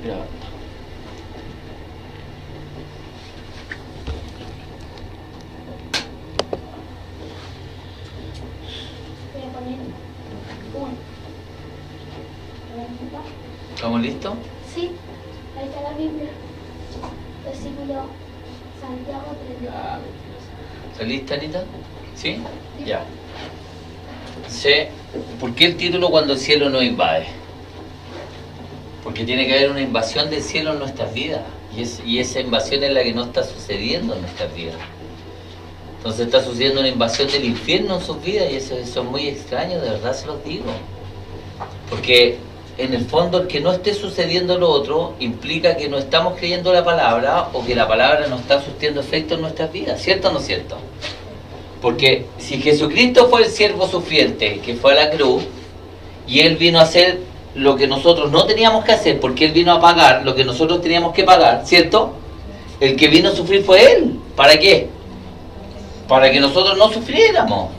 Ya. Voy a poner uno. ¿Estamos listos? Sí, ahí está la Biblia. Versículo Santiago 3. Ya. ¿Estás lista, Anita? ¿Sí? Ya. Sí. ¿Por qué el título cuando el cielo no invade? Porque tiene que haber una invasión del cielo en nuestras vidas. Y esa invasión es la que no está sucediendo en nuestras vidas. Entonces está sucediendo una invasión del infierno en sus vidas y eso es muy extraño, de verdad se los digo. Porque en el fondo el que no esté sucediendo lo otro implica que no estamos creyendo la palabra o que la palabra no está surtiendo efecto en nuestras vidas, ¿cierto o no cierto? Porque si Jesucristo fue el siervo sufriente que fue a la cruz y Él vino a hacer lo que nosotros no teníamos que hacer, porque Él vino a pagar lo que nosotros teníamos que pagar, ¿cierto? El que vino a sufrir fue Él. ¿Para qué? Para que nosotros no sufriéramos.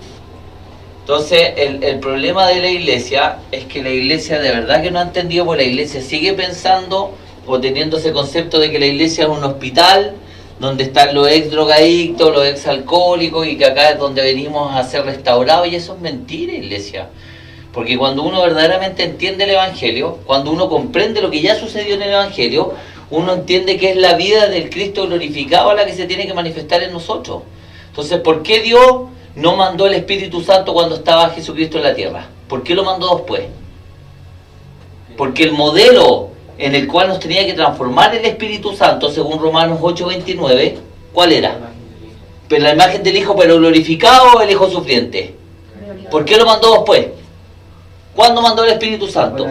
Entonces el problema de la iglesia es que la iglesia de verdad que no ha entendido, porque la iglesia sigue pensando o teniendo ese concepto de que la iglesia es un hospital donde están los ex drogadictos, los ex alcohólicos y que acá es donde venimos a ser restaurados, y eso es mentira, iglesia. Porque cuando uno verdaderamente entiende el Evangelio, cuando uno comprende lo que ya sucedió en el Evangelio, uno entiende que es la vida del Cristo glorificado la que se tiene que manifestar en nosotros. Entonces, ¿por qué Dios no mandó el Espíritu Santo cuando estaba Jesucristo en la tierra? ¿Por qué lo mandó después? Porque el modelo en el cual nos tenía que transformar el Espíritu Santo, según Romanos 8:29, ¿cuál era? Pero la imagen del Hijo, pero glorificado, o el Hijo sufriente. ¿Por qué lo mandó después? ¿Cuándo mandó el Espíritu Santo?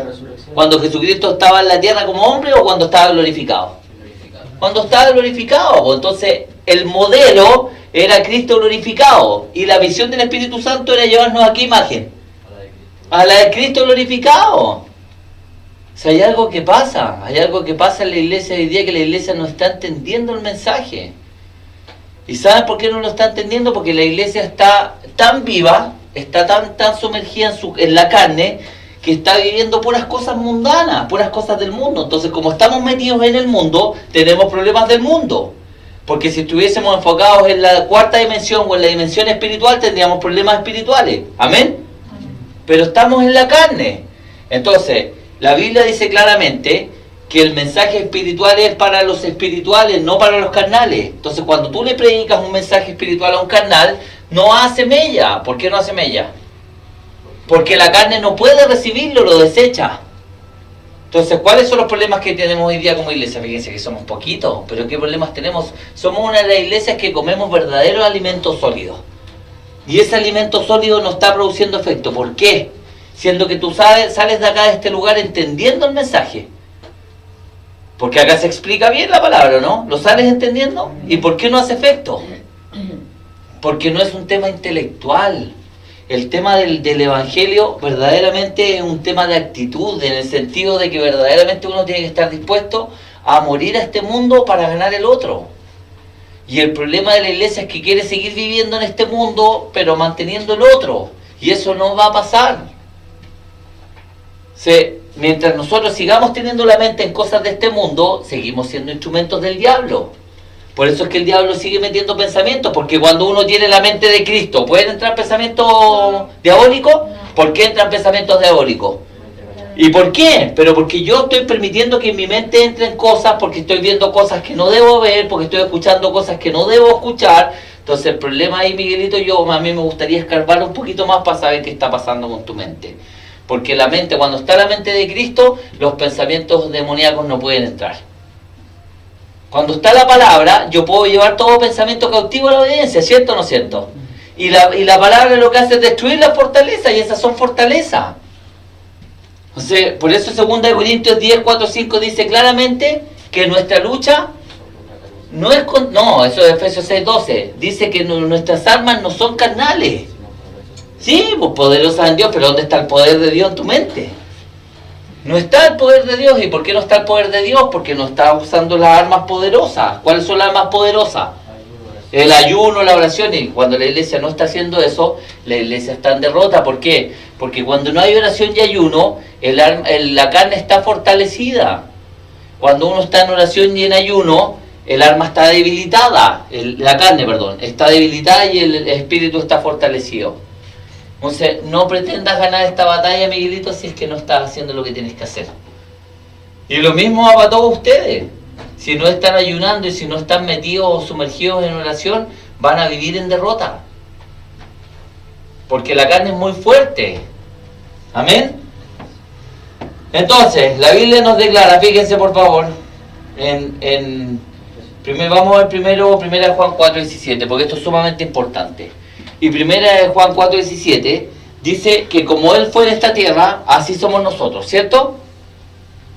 ¿Cuando Jesucristo estaba en la tierra como hombre o cuando estaba glorificado? Cuando estaba glorificado. Entonces, el modelo era Cristo glorificado. Y la visión del Espíritu Santo era llevarnos a qué imagen? A la de Cristo glorificado. O sea, hay algo que pasa. Hay algo que pasa en la iglesia hoy día, que la iglesia no está entendiendo el mensaje. ¿Y saben por qué no lo está entendiendo? Porque la iglesia está tan viva, está tan sumergida en la carne, que está viviendo puras cosas mundanas, puras cosas del mundo. Entonces, como estamos metidos en el mundo, tenemos problemas del mundo. Porque si estuviésemos enfocados en la cuarta dimensión o en la dimensión espiritual, tendríamos problemas espirituales. ¿Amén? Pero estamos en la carne. Entonces, la Biblia dice claramente que el mensaje espiritual es para los espirituales, no para los carnales. Entonces, cuando tú le predicas un mensaje espiritual a un carnal, no hace mella. ¿Por qué no hace mella? Porque la carne no puede recibirlo, lo desecha. Entonces, ¿cuáles son los problemas que tenemos hoy día como iglesia? Fíjense que somos poquitos, pero ¿qué problemas tenemos? Somos una de las iglesias que comemos verdaderos alimentos sólidos. Y ese alimento sólido no está produciendo efecto. ¿Por qué? Siendo que tú sales de acá, de este lugar, entendiendo el mensaje. Porque acá se explica bien la palabra, ¿no? ¿Lo sales entendiendo? ¿Y por qué no hace efecto? Porque no es un tema intelectual. El tema del Evangelio verdaderamente es un tema de actitud, en el sentido de que verdaderamente uno tiene que estar dispuesto a morir a este mundo para ganar el otro. Y el problema de la iglesia es que quiere seguir viviendo en este mundo, pero manteniendo el otro. Y eso no va a pasar. Mientras nosotros sigamos teniendo la mente en cosas de este mundo, seguimos siendo instrumentos del diablo. Por eso es que el diablo sigue metiendo pensamientos, porque cuando uno tiene la mente de Cristo, ¿pueden entrar pensamientos diabólicos? ¿Por qué entran pensamientos diabólicos? ¿Y por qué? Pero porque yo estoy permitiendo que en mi mente entren cosas, porque estoy viendo cosas que no debo ver, porque estoy escuchando cosas que no debo escuchar. Entonces el problema ahí, Miguelito, a mí me gustaría escarbar un poquito más para saber qué está pasando con tu mente. Porque la mente, cuando está la mente de Cristo, los pensamientos demoníacos no pueden entrar. Cuando está la palabra, yo puedo llevar todo pensamiento cautivo a la obediencia, ¿cierto o no cierto? Y la palabra lo que hace es destruir la fortaleza, y esas son fortalezas. Entonces, por eso 2 Corintios 10, 4, 5 dice claramente que nuestra lucha no es con... No, eso es Efesios 6, 12. Dice que nuestras armas no son carnales. Sí, pues poderosas en Dios, pero ¿dónde está el poder de Dios en tu mente? No está el poder de Dios. ¿Y por qué no está el poder de Dios? Porque no está usando las armas poderosas. ¿Cuáles son las armas poderosas? El ayuno, la oración. Y cuando la iglesia no está haciendo eso, la iglesia está en derrota. ¿Por qué? Porque cuando no hay oración y ayuno, la carne está fortalecida. cuando uno está en oración y en ayuno, el alma está debilitada, la carne, perdón, está debilitada y el espíritu está fortalecido. Entonces, no pretendas ganar esta batalla, Miguelito, si es que no estás haciendo lo que tienes que hacer. Y lo mismo va para todos ustedes. Si no están ayunando y si no están metidos o sumergidos en oración, van a vivir en derrota. Porque la carne es muy fuerte. Amén. Entonces, la Biblia nos declara, fíjense por favor, vamos a ver primero 1 Juan 4:17, porque esto es sumamente importante. Y 1 Juan 4:17 dice que como Él fue en esta tierra, así somos nosotros, ¿cierto?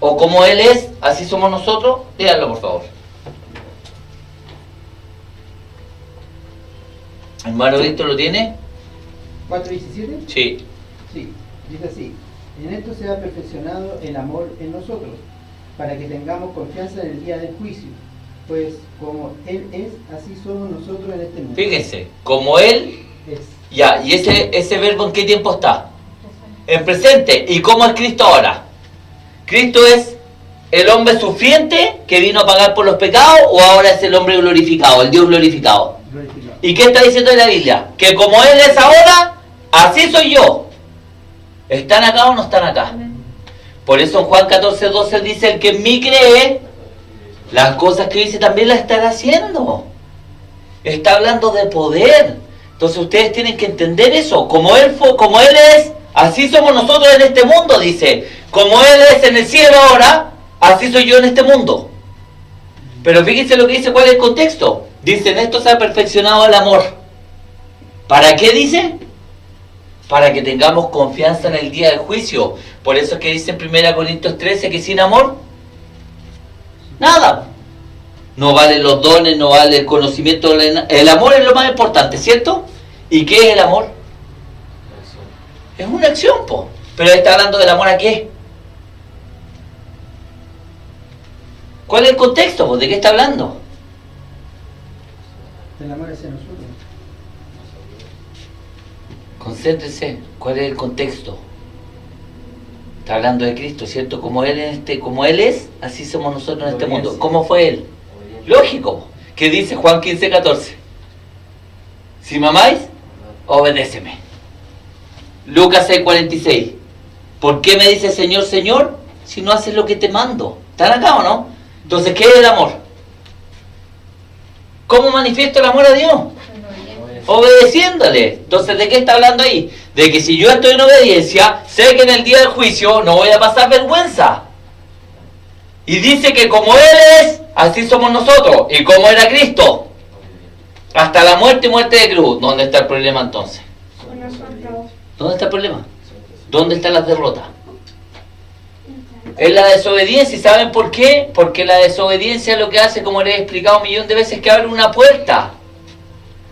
O como Él es, así somos nosotros. Léanlo por favor. Hermano Víctor, ¿lo tiene? ¿4:17? Sí. Sí, dice así: en esto se ha perfeccionado el amor en nosotros, para que tengamos confianza en el día del juicio, pues como Él es, así somos nosotros en este mundo. Fíjense, como Él, Es. ya, y ese verbo ¿en qué tiempo está? En presente. ¿Y cómo es Cristo ahora? ¿Cristo es el hombre sufriente que vino a pagar por los pecados o ahora es el hombre glorificado, el Dios glorificado? Glorificado. ¿Y qué está diciendo en la Biblia? Que como Él es ahora, así soy yo. ¿Están acá o no están acá? Por eso en Juan 14:12 dice: el que en mí cree, las cosas que dice también las estará haciendo. Está hablando de poder. Entonces ustedes tienen que entender eso. Como Él es, así somos nosotros en este mundo, dice. Como Él es en el cielo ahora, así soy yo en este mundo. Pero fíjense lo que dice, ¿cuál es el contexto? Dice, en esto se ha perfeccionado el amor. ¿Para qué dice? Para que tengamos confianza en el día del juicio. Por eso es que dice en 1 Corintios 13 que sin amor, nada. No valen los dones, no vale el conocimiento. El amor es lo más importante, ¿cierto? ¿Y qué es el amor? Es una acción, po. Pero está hablando del amor ¿a qué? ¿Cuál es el contexto, po? ¿De qué está hablando? El amor hacia nosotros. Concéntrese, ¿cuál es el contexto? Está hablando de Cristo, ¿cierto? Como Él es, así somos nosotros en este mundo. ¿Cómo fue Él? Lógico. ¿Qué dice Juan 15:14? Si me amáis, obedéceme. Lucas 6:46. ¿Por qué me dice Señor, Señor, si no haces lo que te mando? ¿Están acá o no? Entonces, ¿qué es el amor? ¿Cómo manifiesto el amor a Dios? Obedeciéndole. Entonces, ¿de qué está hablando ahí? De que si yo estoy en obediencia, sé que en el día del juicio no voy a pasar vergüenza. Y dice que como Él es, así somos nosotros. ¿Y cómo era Cristo? Hasta la muerte y muerte de cruz. ¿Dónde está el problema entonces? ¿Dónde está el problema? ¿Dónde están las derrotas? Es la desobediencia. ¿Y saben por qué? Porque la desobediencia lo que hace, como les he explicado 1.000.000 de veces, que abre una puerta.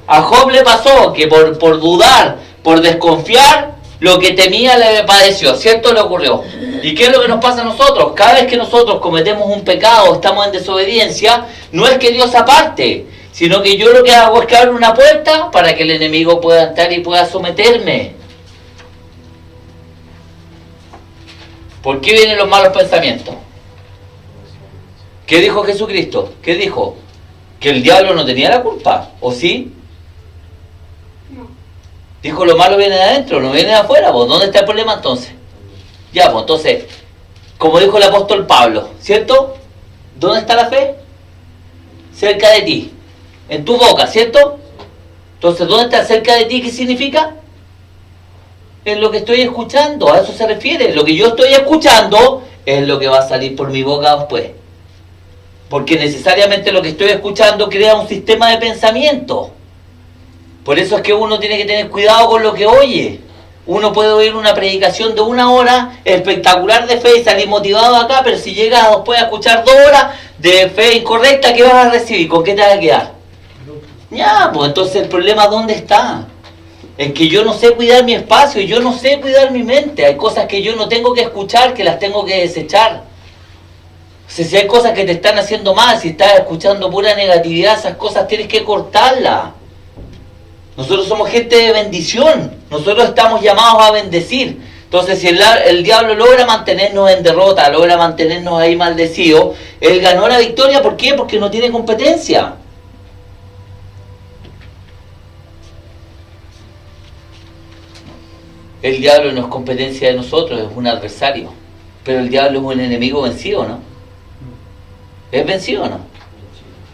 A Job le pasó que por dudar, por desconfiar, lo que temía le padeció, ¿cierto? Le ocurrió. ¿Y qué es lo que nos pasa a nosotros? Cada vez que nosotros cometemos un pecado, estamos en desobediencia, no es que Dios aparte, sino que yo lo que hago es que abro una puerta para que el enemigo pueda entrar y pueda someterme. ¿Por qué vienen los malos pensamientos? ¿Qué dijo Jesucristo? ¿Qué dijo? ¿Que el diablo no tenía la culpa? ¿O sí? No. Dijo, lo malo viene de adentro, no viene de afuera. ¿Pues dónde está el problema entonces? Ya, pues entonces, como dijo el apóstol Pablo, ¿cierto? ¿Dónde está la fe? Cerca de ti, en tu boca, ¿cierto? Entonces, ¿dónde está cerca de ti? ¿Qué significa? Es lo que estoy escuchando, a eso se refiere. Lo que yo estoy escuchando es lo que va a salir por mi boca después. Porque necesariamente lo que estoy escuchando crea un sistema de pensamiento. Por eso es que uno tiene que tener cuidado con lo que oye. Uno puede oír una predicación de 1 hora espectacular de fe y salir motivado acá, pero si llegas después a escuchar 2 horas de fe incorrecta, ¿qué vas a recibir? ¿Con qué te vas a quedar? Ya, pues entonces el problema ¿dónde está? En que yo no sé cuidar mi espacio y yo no sé cuidar mi mente. Hay cosas que yo no tengo que escuchar, que las tengo que desechar. O sea, si hay cosas que te están haciendo mal, si estás escuchando pura negatividad, esas cosas tienes que cortarlas. Nosotros somos gente de bendición. Nosotros estamos llamados a bendecir. Entonces, si el diablo logra mantenernos en derrota, logra mantenernos ahí maldecidos, él ganó la victoria. ¿Por qué? Porque no tiene competencia. El diablo no es competencia de nosotros, es un adversario. Pero el diablo es un enemigo vencido, ¿no? ¿Es vencido o no?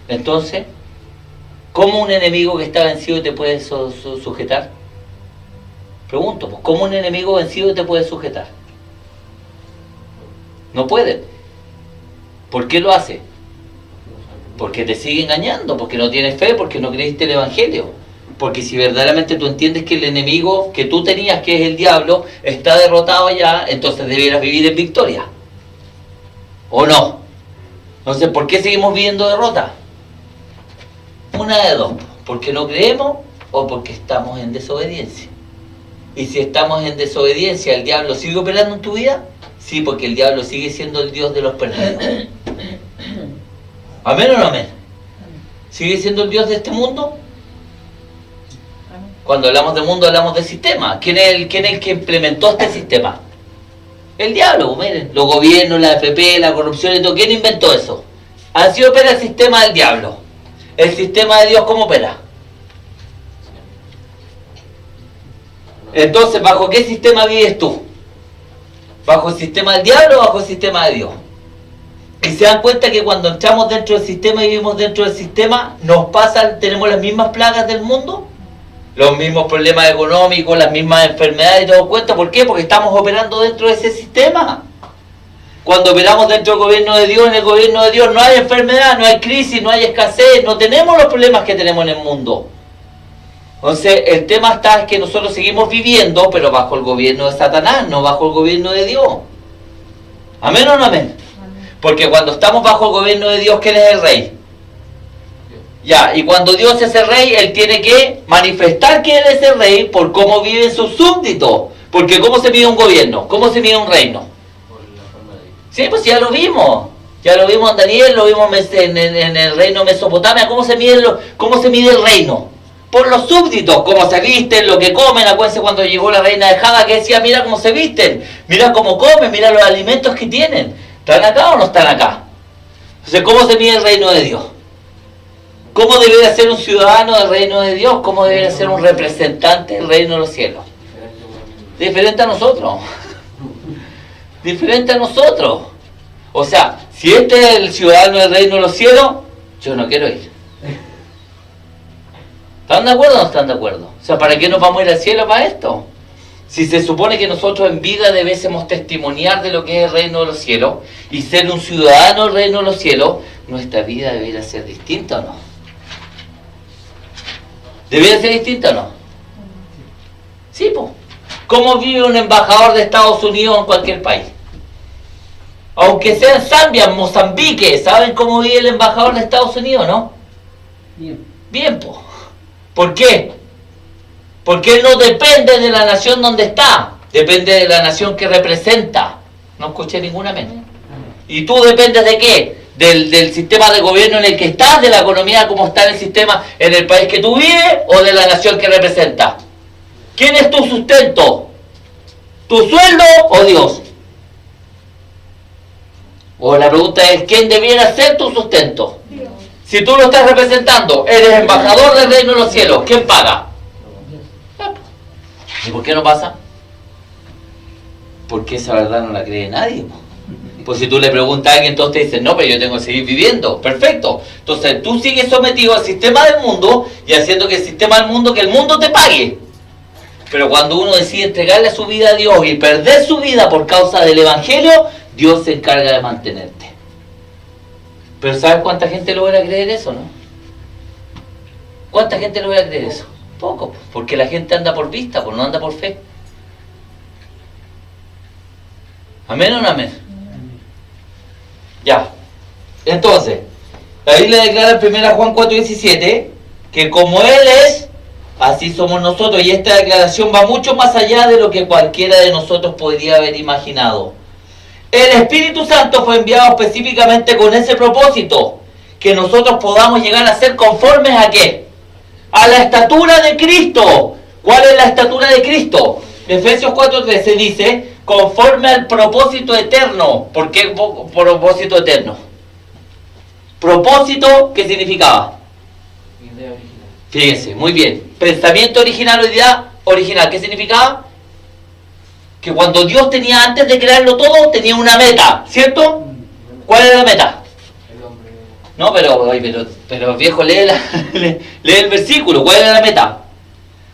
Entonces, ¿cómo un enemigo que está vencido te puede sujetar? Pregunto, pues, ¿cómo un enemigo vencido te puede sujetar? No puede. ¿Por qué lo hace? Porque te sigue engañando, porque no tienes fe, porque no creíste el Evangelio. Porque si verdaderamente tú entiendes que el enemigo que tú tenías, que es el diablo, está derrotado ya, entonces debieras vivir en victoria. ¿O no? Entonces, ¿por qué seguimos viviendo derrota? Una de dos, porque no creemos o porque estamos en desobediencia. Y si estamos en desobediencia, ¿el diablo sigue operando en tu vida? Sí, porque el diablo sigue siendo el Dios de los perdidos. ¿Amén o no amén? ¿Sigue siendo el Dios de este mundo? Cuando hablamos de mundo, hablamos de sistema. ¿Quién es el que implementó este sistema? El diablo, miren. Los gobiernos, la AFP, la corrupción y todo. ¿Quién inventó eso? Así opera el sistema del diablo. ¿El sistema de Dios cómo opera? Entonces, ¿bajo qué sistema vives tú? ¿Bajo el sistema del diablo o bajo el sistema de Dios? Y se dan cuenta que cuando entramos dentro del sistema y vivimos dentro del sistema, tenemos las mismas plagas del mundo, los mismos problemas económicos, las mismas enfermedades y todo cuenta. ¿Por qué? Porque estamos operando dentro de ese sistema. Cuando operamos dentro del gobierno de Dios, en el gobierno de Dios no hay enfermedad, no hay crisis, no hay escasez, no tenemos los problemas que tenemos en el mundo. Entonces, el tema está es que nosotros seguimos viviendo, pero bajo el gobierno de Satanás, no bajo el gobierno de Dios. ¿Amén o no amén? Porque cuando estamos bajo el gobierno de Dios, ¿quién es el rey? Ya, y cuando Dios es el rey, Él tiene que manifestar que Él es el rey por cómo viven sus súbditos. Porque ¿cómo se mide un gobierno? ¿Cómo se mide un reino? Sí, pues ya lo vimos. Ya lo vimos en Daniel, lo vimos en el reino de Mesopotamia. ¿Cómo se mide el reino? Por los súbditos, cómo se visten, lo que comen. Acuérdense cuando llegó la reina de Jaba que decía, mira cómo se visten, mira cómo comen, mira los alimentos que tienen. ¿Están acá o no están acá? Entonces, ¿cómo se mide el reino de Dios? ¿Cómo debería ser un ciudadano del reino de Dios? ¿Cómo debería ser un representante del reino de los cielos? Diferente a nosotros. Diferente a nosotros. O sea, si este es el ciudadano del reino de los cielos, yo no quiero ir. ¿Están de acuerdo o no están de acuerdo? O sea, ¿para qué nos vamos a ir al cielo para esto? Si se supone que nosotros en vida debiésemos testimoniar de lo que es el reino de los cielos y ser un ciudadano del reino de los cielos, nuestra vida debería ser distinta o no. ¿Debería ser distinta o no? Sí, pues. ¿Cómo vive un embajador de Estados Unidos en cualquier país? Aunque sea en Zambia, en Mozambique, ¿saben cómo vive el embajador de Estados Unidos, no? Bien, pues. ¿Por qué? Porque él no depende de la nación donde está, depende de la nación que representa. No escuché ninguna amén. ¿Y tú dependes de qué? Del sistema de gobierno en el que estás, de la economía como está en el sistema en el país que tú vives, o de la nación que representa. ¿Quién es tu sustento? ¿Tu sueldo o Dios? O la pregunta es, ¿quién debiera ser tu sustento? Dios. Si tú lo estás representando, eres embajador del reino de los cielos, ¿quién paga? ¿Y por qué no pasa? Porque esa verdad no la cree nadie. Pues si tú le preguntas a alguien, entonces te dicen, no, pero yo tengo que seguir viviendo. Perfecto. Entonces tú sigues sometido al sistema del mundo y haciendo que el sistema del mundo, que el mundo te pague. Pero cuando uno decide entregarle su vida a Dios y perder su vida por causa del Evangelio, Dios se encarga de mantenerte. Pero ¿sabes cuánta gente logra creer eso, no? ¿Cuánta gente logra creer eso? Poco, porque la gente anda por vista, pues no anda por fe. ¿Amén o no amén? Ya. Entonces, la Biblia declara en 1 Juan 4:17 que como Él es, así somos nosotros. Y esta declaración va mucho más allá de lo que cualquiera de nosotros podría haber imaginado. El Espíritu Santo fue enviado específicamente con ese propósito, que nosotros podamos llegar a ser conformes a ¿qué? A la estatura de Cristo. ¿Cuál es la estatura de Cristo? Efesios 4:13 dice, conforme al propósito eterno. ¿Por qué propósito eterno? Propósito, ¿qué significaba? Idea original. Fíjense, muy bien. Pensamiento original o idea original, ¿qué significaba? Que cuando Dios tenía, antes de crearlo todo, tenía una meta, ¿cierto? ¿Cuál era la meta? El hombre. No, pero viejo, lee el versículo. ¿Cuál era la meta?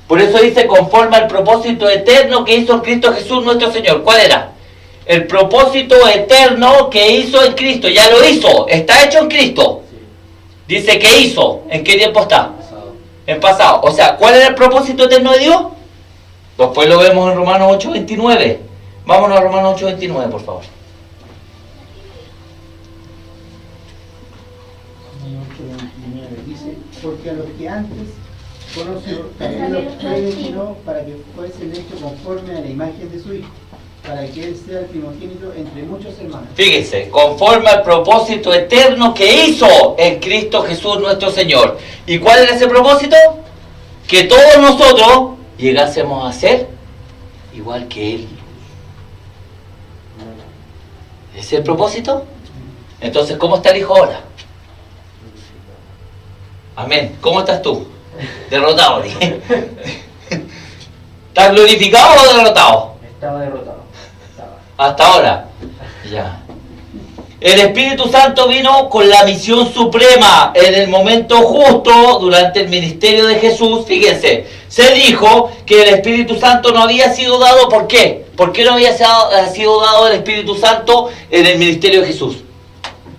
Por eso dice, conforme al propósito eterno que hizo Cristo Jesús nuestro Señor. ¿Cuál era? El propósito eterno que hizo en Cristo. Ya lo hizo. Está hecho en Cristo. Sí. Dice que hizo. ¿En qué tiempo está? Pasado. En pasado. O sea, ¿cuál era el propósito eterno de Dios? Después lo vemos en Romanos 8:29. Vámonos a Romanos 8:29, por favor. 8:29 dice, porque a los que antes conoció, también los predestinó para que fuesen hechos conforme a la imagen de su Hijo, para que Él sea el primogénito entre muchos hermanos. Fíjense, conforme al propósito eterno que hizo en Cristo Jesús nuestro Señor. ¿Y cuál era ese propósito? Que todos nosotros llegásemos a ser igual que Él. ¿Ese es el propósito? Entonces, ¿cómo está el Hijo ahora? Amén. ¿Cómo estás tú? Derrotado. ¿Estás glorificado o derrotado? Estaba derrotado. Estaba. Hasta ahora. Ya. El Espíritu Santo vino con la misión suprema en el momento justo durante el ministerio de Jesús. Fíjense, se dijo que el Espíritu Santo no había sido dado. ¿Por qué? ¿Por qué no había sido dado el Espíritu Santo en el ministerio de Jesús?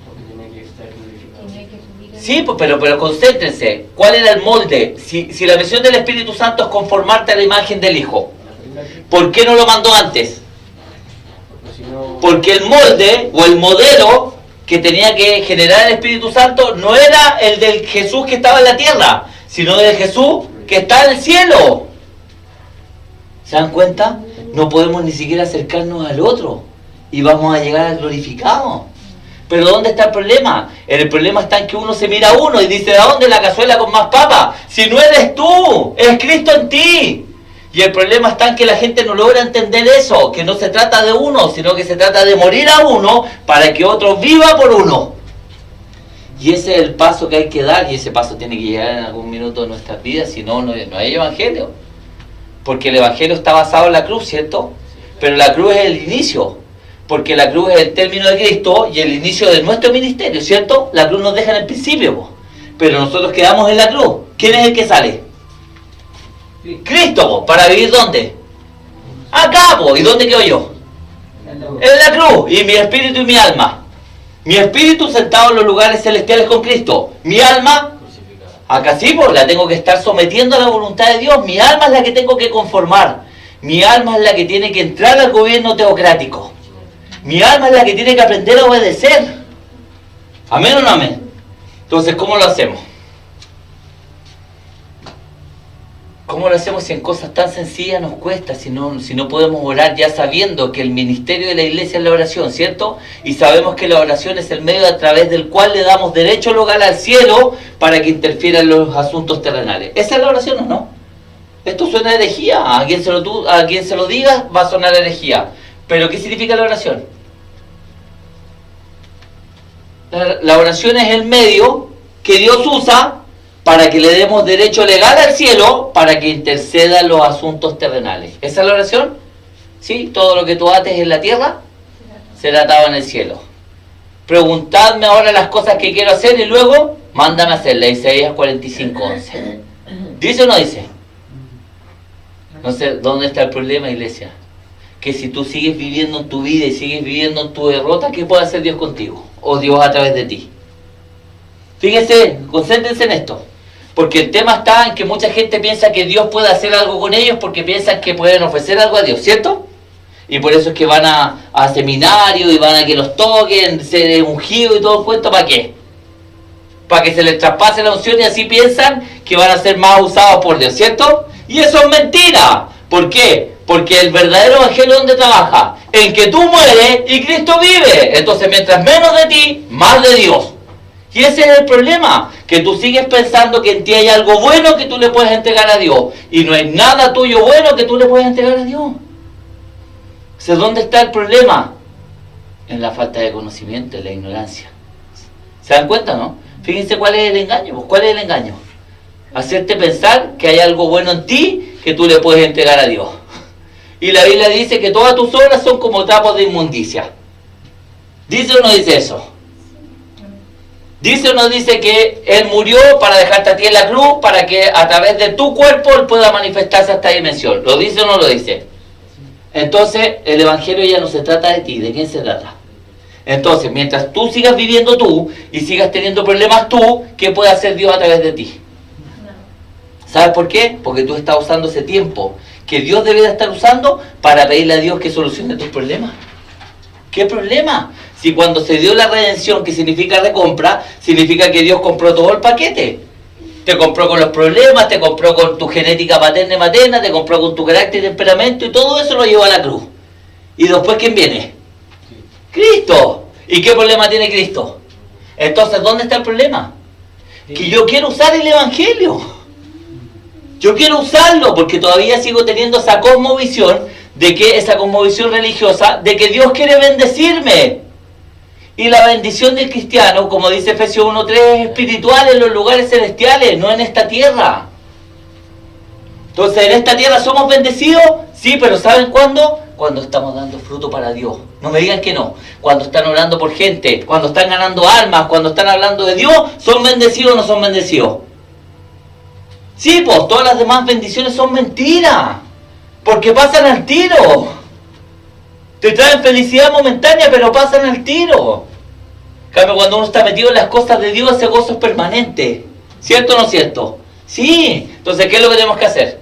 Porque tenía que estar glorificado. Tenía que subir el- Sí, pero concéntrense. ¿Cuál era el molde? Si la misión del Espíritu Santo es conformarte a la imagen del Hijo, La primera, ¿por qué no lo mandó antes? porque si no. Porque el molde o el modelo que tenía que generar el Espíritu Santo no era el del Jesús que estaba en la tierra, sino del Jesús que está en el cielo. ¿Se dan cuenta? No podemos ni siquiera acercarnos al otro y vamos a llegar al glorificado. Pero ¿dónde está el problema? El problema está en que uno se mira a uno y dice, ¿de dónde la cazuela con más papa? Si no eres tú, es Cristo en ti. Y el problema está en que la gente no logra entender eso, que no se trata de uno, sino que se trata de morir a uno para que otro viva por uno. Y ese es el paso que hay que dar, y ese paso tiene que llegar en algún minuto de nuestras vidas, si no, no hay evangelio. Porque el evangelio está basado en la cruz, ¿cierto? Pero la cruz es el inicio, porque la cruz es el término de Cristo y el inicio de nuestro ministerio, ¿cierto? La cruz nos deja en el principio, po. Pero nosotros quedamos en la cruz. ¿Quién es el que sale? Cristo, po. ¿Para vivir dónde? Acá, po. ¿Y dónde quedo yo? En la cruz. Y mi espíritu y mi alma. Mi espíritu sentado en los lugares celestiales con Cristo. Mi alma, Crucificado. acá sí, pues la tengo que estar sometiendo a la voluntad de Dios. Mi alma es la que tengo que conformar. Mi alma es la que tiene que entrar al gobierno teocrático. Mi alma es la que tiene que aprender a obedecer. ¿Amén o no amén? Entonces, ¿cómo lo hacemos? ¿Cómo lo hacemos si en cosas tan sencillas nos cuesta? Si no podemos orar ya sabiendo que el ministerio de la iglesia es la oración, ¿cierto? Y sabemos que la oración es el medio a través del cual le damos derecho local al cielo para que interfiera en los asuntos terrenales. ¿Esa es la oración o no? Esto suena a herejía. A quien se lo diga va a sonar a herejía. ¿Pero qué significa la oración? La oración es el medio que Dios usa para que le demos derecho legal al cielo para que interceda en los asuntos terrenales. ¿Esa es la oración? ¿Sí? Todo lo que tú ates en la tierra será atado en el cielo. Preguntadme ahora las cosas que quiero hacer y luego mándame a hacerlas. Isaías 45:11. ¿Dice o no dice? Entonces, ¿dónde está el problema, iglesia? Que si tú sigues viviendo en tu vida y sigues viviendo en tu derrota, ¿qué puede hacer Dios contigo? O Dios a través de ti. Fíjense, concéntrense en esto. Porque el tema está en que mucha gente piensa que Dios puede hacer algo con ellos porque piensan que pueden ofrecer algo a Dios, ¿cierto? Y por eso es que van a seminarios y van a que los toquen, ser ungidos y todo el cuento. ¿Para qué? Para que se les traspase la unción y así piensan que van a ser más usados por Dios, ¿cierto? Y eso es mentira. ¿Por qué? Porque el verdadero evangelio, ¿dónde trabaja? En que tú mueres y Cristo vive. Entonces, mientras menos de ti, más de Dios. Y ese es el problema, que tú sigues pensando que en ti hay algo bueno que tú le puedes entregar a Dios. Y no hay nada tuyo bueno que tú le puedes entregar a Dios. Entonces, ¿dónde está el problema? En la falta de conocimiento, en la ignorancia. ¿Se dan cuenta, no? Fíjense cuál es el engaño. Pues, ¿cuál es el engaño? Hacerte pensar que hay algo bueno en ti que tú le puedes entregar a Dios. Y la Biblia dice que todas tus obras son como trapos de inmundicia. ¿Dice o no dice eso? ¿Dice o no dice que Él murió para dejarte a ti en la cruz, para que a través de tu cuerpo Él pueda manifestarse a esta dimensión? ¿Lo dice o no lo dice? Entonces, el Evangelio ya no se trata de ti. ¿De quién se trata? Entonces, mientras tú sigas viviendo tú y sigas teniendo problemas tú, ¿qué puede hacer Dios a través de ti? ¿Sabes por qué? Porque tú estás usando ese tiempo que Dios debería estar usando para pedirle a Dios que solucione tus problemas. ¿Qué problema? Si cuando se dio la redención, que significa recompra, significa que Dios compró todo el paquete. Te compró con los problemas, te compró con tu genética paterna y materna, te compró con tu carácter y temperamento, y todo eso lo llevó a la cruz. ¿Y después quién viene? Cristo. ¿Y qué problema tiene Cristo? Entonces, ¿dónde está el problema? Que yo quiero usar el Evangelio. Yo quiero usarlo porque todavía sigo teniendo esa cosmovisión, de que esa cosmovisión religiosa, de que Dios quiere bendecirme. Y la bendición del cristiano, como dice Efesios 1:3, es espiritual en los lugares celestiales, no en esta tierra. Entonces, ¿en esta tierra somos bendecidos? Sí, pero ¿saben cuándo? Cuando estamos dando fruto para Dios. No me digan que no. Cuando están orando por gente, cuando están ganando almas, cuando están hablando de Dios, ¿son bendecidos o no son bendecidos? Sí, pues todas las demás bendiciones son mentiras. Porque pasan al tiro. Te traen felicidad momentánea, pero pasan al tiro. En cambio, cuando uno está metido en las cosas de Dios, ese gozo es permanente. ¿Cierto o no cierto? Sí. Entonces, ¿qué es lo que tenemos que hacer?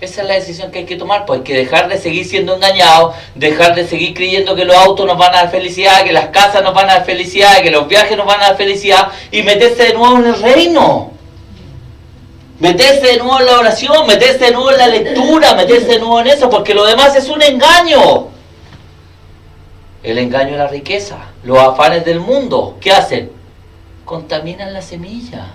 Esa es la decisión que hay que tomar, pues hay que dejar de seguir siendo engañados, dejar de seguir creyendo que los autos nos van a dar felicidad, que las casas nos van a dar felicidad, que los viajes nos van a dar felicidad, y meterse de nuevo en el reino. Meterse de nuevo en la oración, meterse de nuevo en la lectura, meterse de nuevo en eso, porque lo demás es un engaño. El engaño de la riqueza, los afanes del mundo, ¿qué hacen? Contaminan la semilla.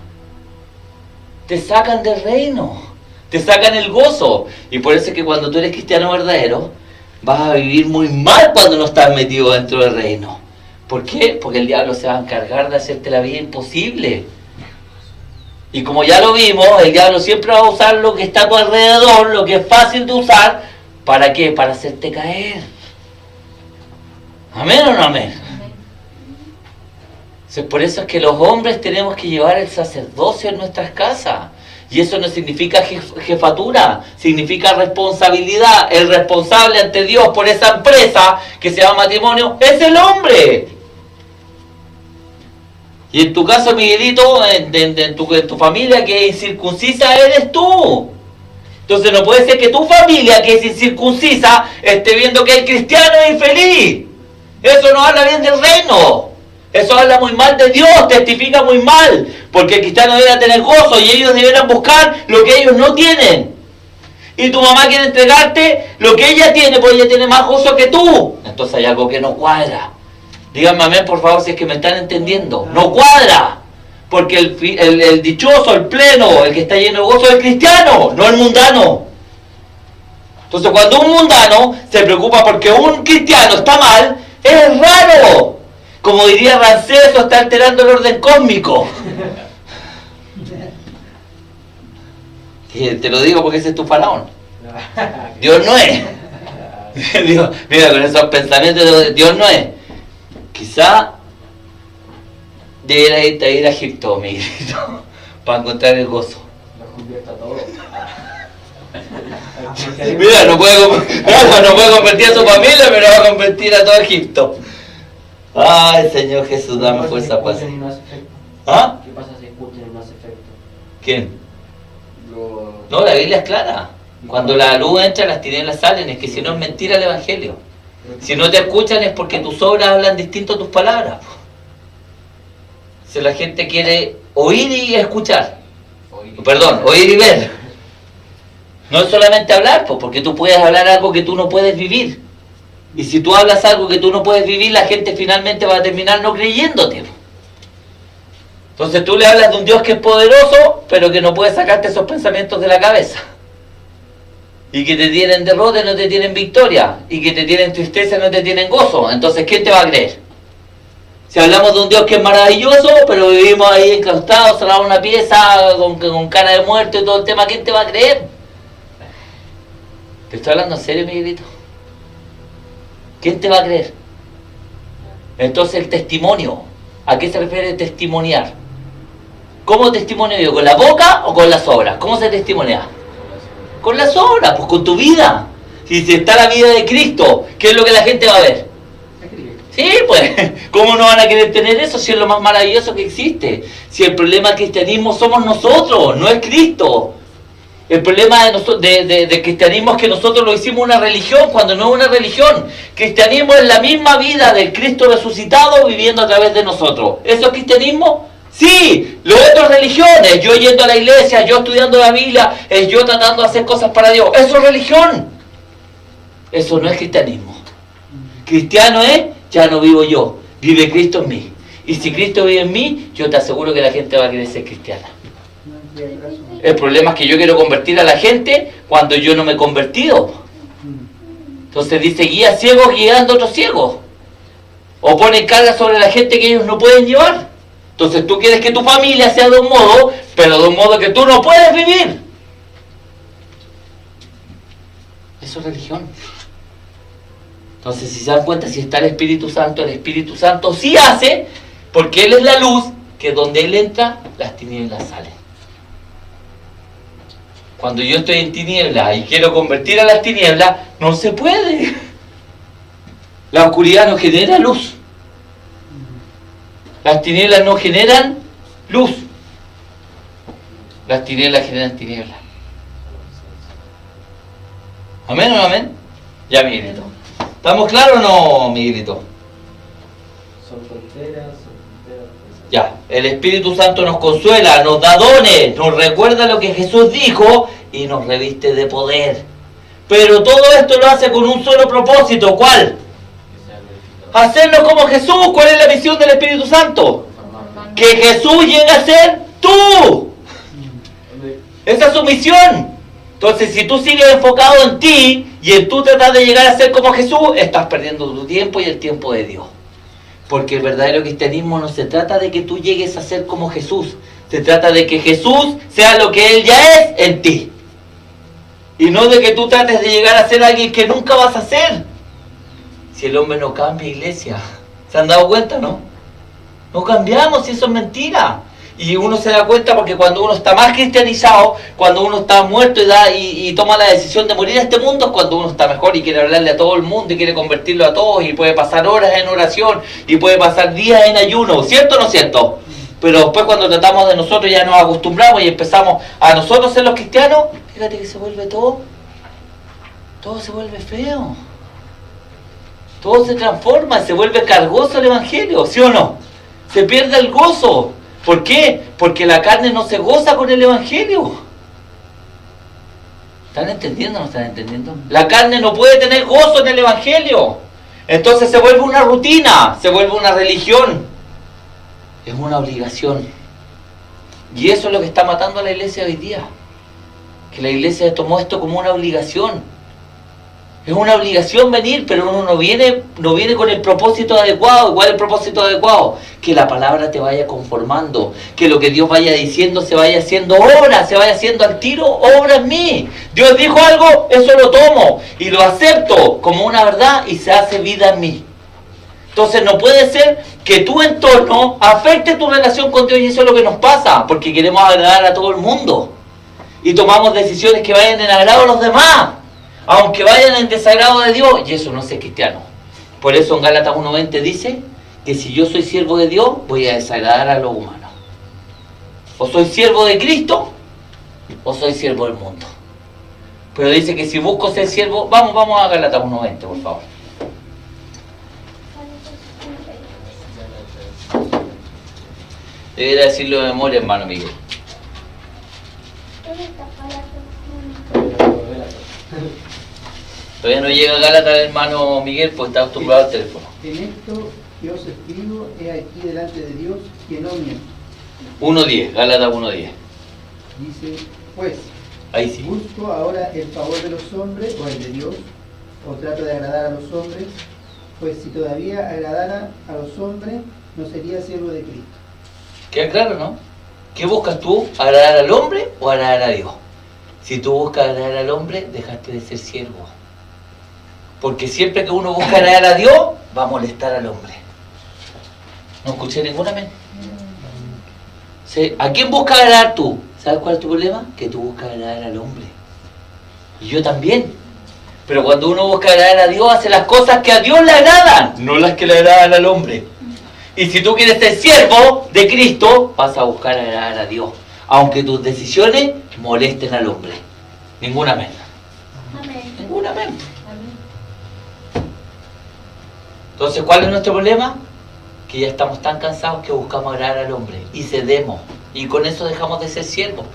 Te sacan del reino, te sacan el gozo. Y por eso es que cuando tú eres cristiano verdadero, vas a vivir muy mal cuando no estás metido dentro del reino. ¿Por qué? Porque el diablo se va a encargar de hacerte la vida imposible. Y como ya lo vimos, el diablo siempre va a usar lo que está a tu alrededor, lo que es fácil de usar, ¿para qué? Para hacerte caer. ¿Amén o no amén? Por eso es que los hombres tenemos que llevar el sacerdocio en nuestras casas. Y eso no significa jefatura, significa responsabilidad. El responsable ante Dios por esa empresa que se llama matrimonio es el hombre. Y en tu caso, Miguelito, en tu familia que es incircuncisa, eres tú. Entonces no puede ser que tu familia que es incircuncisa esté viendo que el cristiano es infeliz. Eso no habla bien del reino. Eso habla muy mal de Dios, testifica muy mal. Porque el cristiano debe tener gozo y ellos deberán buscar lo que ellos no tienen. Y tu mamá quiere entregarte lo que ella tiene, porque ella tiene más gozo que tú. Entonces hay algo que no cuadra. Díganme amén, por favor, si es que me están entendiendo. No cuadra. Porque el dichoso, el pleno, el que está lleno de gozo es el cristiano, no el mundano. Entonces cuando un mundano se preocupa porque un cristiano está mal, es raro. Como diría Rancés, eso está alterando el orden cósmico. Y te lo digo porque ese es tu faraón. Dios no es. Dios, mira, con esos pensamientos, Dios no es. Quizá debería irte a ir a Egipto, Miguelito, para encontrar el gozo. Mira, no puede convertir a su familia, pero va a convertir a todo Egipto. Ay, Señor Jesús, dame fuerza para eso. ¿Ah? ¿Qué pasa si escuchan y no hace efecto? ¿Quién? No, la Biblia es clara. Cuando la luz entra, las tinieblas salen. Es que si no es mentira el Evangelio. Si no te escuchan es porque tus obras hablan distinto a tus palabras. Si la gente quiere oír y escuchar. Perdón, oír y ver. No es solamente hablar, porque tú puedes hablar algo que tú no puedes vivir. Y si tú hablas algo que tú no puedes vivir, la gente finalmente va a terminar no creyéndote. Entonces tú le hablas de un Dios que es poderoso, pero que no puede sacarte esos pensamientos de la cabeza. Y que te tienen derrota y no te tienen victoria. Y que te tienen tristeza y no te tienen gozo. Entonces, ¿quién te va a creer? Si hablamos de un Dios que es maravilloso, pero vivimos ahí enclaustrados, cerrados en una pieza, con cara de muerto y todo el tema, ¿quién te va a creer? ¿Te estoy hablando en serio, Miguelito? ¿Quién te va a creer? Entonces el testimonio, ¿a qué se refiere testimoniar? ¿Cómo testimonio yo? ¿Con la boca o con las obras? ¿Cómo se testimonia? Con las obras, pues con tu vida. Si está la vida de Cristo, ¿qué es lo que la gente va a ver? Sí, pues, ¿cómo no van a querer tener eso si es lo más maravilloso que existe? Si el problema del cristianismo somos nosotros, no es Cristo. El problema de cristianismo es que nosotros lo hicimos una religión cuando no es una religión. Cristianismo es la misma vida del Cristo resucitado viviendo a través de nosotros. ¿Eso es cristianismo? Sí, lo otro es religiones. Yo yendo a la iglesia, yo estudiando la Biblia, yo tratando de hacer cosas para Dios. Eso es religión. Eso no es cristianismo. Cristiano es, ya no vivo yo, vive Cristo en mí. Y si Cristo vive en mí, yo te aseguro que la gente va a querer ser cristiana. El problema es que yo quiero convertir a la gente cuando yo no me he convertido. Entonces dice, guía ciegos guiando a otros ciegos. O ponen carga sobre la gente que ellos no pueden llevar. Entonces tú quieres que tu familia sea de un modo, pero de un modo que tú no puedes vivir. Eso es religión. Entonces si se dan cuenta, si está el Espíritu Santo sí hace, porque Él es la luz, que donde Él entra, las tinieblas salen. Cuando yo estoy en tinieblas y quiero convertir a las tinieblas, no se puede. La oscuridad no genera luz. Las tinieblas no generan luz. Las tinieblas generan tinieblas. ¿Amén o no amén? Ya, Miguelito. ¿Estamos claros o no, Miguelito? Son fronteras. Ya, el Espíritu Santo nos consuela, nos da dones, nos recuerda lo que Jesús dijo y nos reviste de poder. Pero todo esto lo hace con un solo propósito, ¿cuál? Hacernos como Jesús. ¿Cuál es la misión del Espíritu Santo? Que Jesús llegue a ser tú. Esa es su misión. Entonces, si tú sigues enfocado en ti y en tú tratar de llegar a ser como Jesús, estás perdiendo tu tiempo y el tiempo de Dios. Porque el verdadero cristianismo no se trata de que tú llegues a ser como Jesús. Se trata de que Jesús sea lo que Él ya es en ti. Y no de que tú trates de llegar a ser alguien que nunca vas a ser. Si el hombre no cambia, iglesia. ¿Se han dado cuenta, no? No cambiamos, si eso es mentira. Y uno se da cuenta porque cuando uno está más cristianizado, cuando uno está muerto y toma la decisión de morir a este mundo, es cuando uno está mejor y quiere hablarle a todo el mundo y quiere convertirlo a todos y puede pasar horas en oración y puede pasar días en ayuno. ¿Cierto o no cierto? Pero después cuando tratamos de nosotros ya nos acostumbramos y empezamos a nosotros ser los cristianos, fíjate que se vuelve todo se vuelve feo. Todo se transforma, se vuelve cargoso el evangelio, ¿sí o no? Se pierde el gozo. ¿Por qué? Porque la carne no se goza con el evangelio. ¿Están entendiendo o no están entendiendo? La carne no puede tener gozo en el evangelio. Entonces se vuelve una rutina, se vuelve una religión. Es una obligación. Y eso es lo que está matando a la iglesia hoy día. Que la iglesia tomó esto como una obligación. Es una obligación venir, pero uno no viene con el propósito adecuado. ¿Cuál es el propósito adecuado? Que la palabra te vaya conformando, que lo que Dios vaya diciendo se vaya haciendo obra, se vaya haciendo al tiro, obra en mí. Dios dijo algo, eso lo tomo y lo acepto como una verdad y se hace vida en mí. Entonces no puede ser que tu entorno afecte tu relación con Dios y eso es lo que nos pasa, porque queremos agradar a todo el mundo y tomamos decisiones que vayan en agrado a los demás, aunque vayan en desagrado de Dios, y eso no es ser cristiano. Por eso en Gálatas 1:20 dice que si yo soy siervo de Dios, voy a desagradar a los humanos. O soy siervo de Cristo, o soy siervo del mundo. Pero dice que si busco ser siervo, vamos a Gálatas 1:20, por favor. Debería decirlo de memoria, hermano Miguel. Todavía no llega a Gálatas el hermano Miguel porque está acostumbrado al teléfono. En esto que os escribo he aquí delante de Dios que no miento. 1:10, Gálatas 1:10. Dice, pues, Ahí sí. ¿Busco ahora el favor de los hombres o el de Dios? ¿O trato de agradar a los hombres? Pues si todavía agradara a los hombres, no sería siervo de Cristo. ¿Queda claro, no? ¿Qué buscas tú? ¿Agradar al hombre o agradar a Dios? Si tú buscas agradar al hombre, dejaste de ser siervo. Porque siempre que uno busca agradar a Dios, va a molestar al hombre. No escuché ninguna amén. ¿A quién buscas agradar tú? ¿Sabes cuál es tu problema? Que tú buscas agradar al hombre. Y yo también. Pero cuando uno busca agradar a Dios, hace las cosas que a Dios le agradan, no las que le agradan al hombre. Y si tú quieres ser siervo de Cristo, vas a buscar agradar a Dios, aunque tus decisiones molesten al hombre. Ninguna amén. Amén. Ninguna amén. Entonces, ¿cuál es nuestro problema? Que ya estamos tan cansados que buscamos agradar al hombre y cedemos. Y con eso dejamos de ser siervos.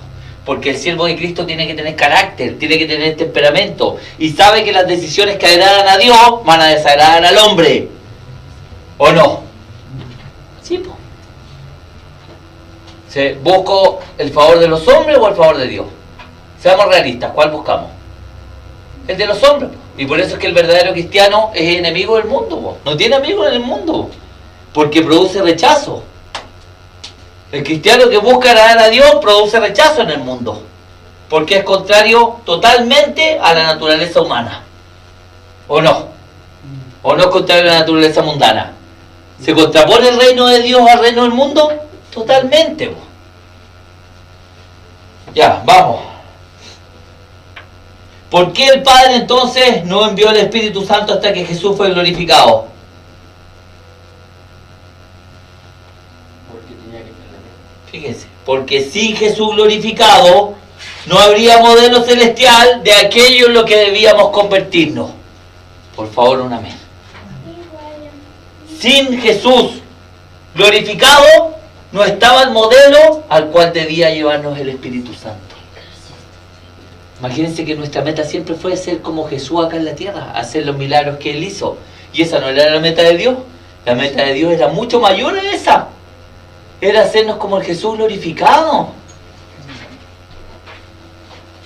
Porque el siervo de Cristo tiene que tener carácter, tiene que tener temperamento. Y sabe que las decisiones que agradan a Dios van a desagradar al hombre. ¿O no? Sí, pues. ¿Busco el favor de los hombres o el favor de Dios? Seamos realistas, ¿cuál buscamos? El de los hombres. Y por eso es que el verdadero cristiano es enemigo del mundo. No tiene amigos en el mundo. Porque produce rechazo. El cristiano que busca agradar a Dios produce rechazo en el mundo. Porque es contrario totalmente a la naturaleza humana. ¿O no? ¿O no es contrario a la naturaleza mundana? ¿Se contrapone el reino de Dios al reino del mundo? Totalmente. Ya, vamos. ¿Por qué el Padre entonces no envió el Espíritu Santo hasta que Jesús fue glorificado? Porque tenía que estar. Fíjense, porque sin Jesús glorificado no habría modelo celestial de aquello en lo que debíamos convertirnos. Por favor, un amén. Sin Jesús glorificado no estaba el modelo al cual debía llevarnos el Espíritu Santo. Imagínense que nuestra meta siempre fue ser como Jesús acá en la tierra, hacer los milagros que Él hizo. Y esa no era la meta de Dios. La meta de Dios era mucho mayor a esa. Era hacernos como el Jesús glorificado.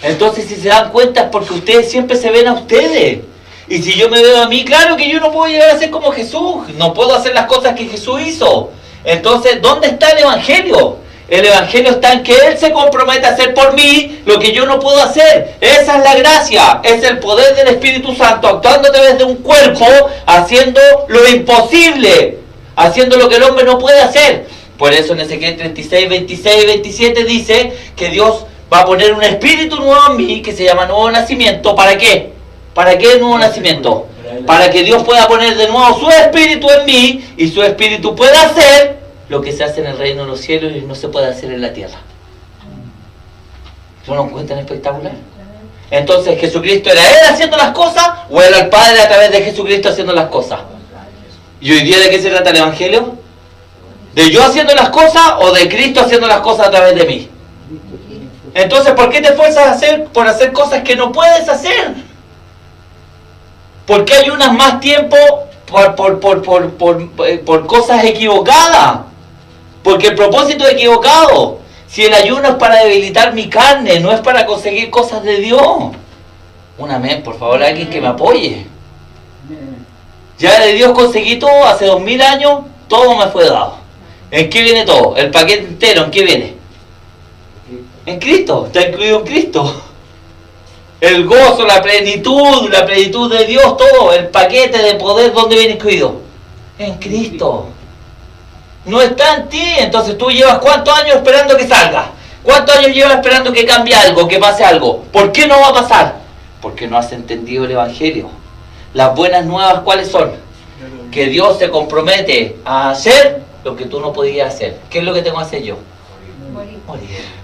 Entonces, si se dan cuenta, es porque ustedes siempre se ven a ustedes. Y si yo me veo a mí, claro que yo no puedo llegar a ser como Jesús. No puedo hacer las cosas que Jesús hizo. Entonces, ¿dónde está el Evangelio? El Evangelio está en que Él se compromete a hacer por mí lo que yo no puedo hacer. Esa es la gracia. Es el poder del Espíritu Santo actuando a través de un cuerpo, haciendo lo imposible. Haciendo lo que el hombre no puede hacer. Por eso en Ezequiel 36, 26 y 27 dice que Dios va a poner un espíritu nuevo en mí que se llama nuevo nacimiento. ¿Para qué? ¿Para qué el nuevo nacimiento? Para que Dios pueda poner de nuevo su espíritu en mí y su espíritu pueda hacer lo que se hace en el reino de los cielos y no se puede hacer en la tierra. ¿No lo encuentran espectacular? Entonces, ¿Jesucristo era Él haciendo las cosas o era el Padre a través de Jesucristo haciendo las cosas? ¿Y hoy día de qué se trata el Evangelio? ¿De yo haciendo las cosas o de Cristo haciendo las cosas a través de mí? Entonces, ¿por qué te esfuerzas por hacer cosas que no puedes hacer? ¿Por qué ayunas más tiempo por cosas equivocadas? Porque el propósito es equivocado. Si el ayuno es para debilitar mi carne, no es para conseguir cosas de Dios. Un amén, por favor, alguien que me apoye. Ya de Dios conseguí todo, hace 2000 años, todo me fue dado. ¿En qué viene todo? El paquete entero, ¿en qué viene? En Cristo, está incluido en Cristo. El gozo, la plenitud de Dios, todo, el paquete de poder, ¿dónde viene incluido? En Cristo. No está en ti, entonces tú llevas ¿cuántos años esperando que salga? ¿Cuántos años llevas esperando que cambie algo, que pase algo? ¿Por qué no va a pasar? Porque no has entendido el Evangelio. Las buenas nuevas, ¿cuáles son? Que Dios se compromete a hacer lo que tú no podías hacer. ¿Qué es lo que tengo que hacer yo? Morir.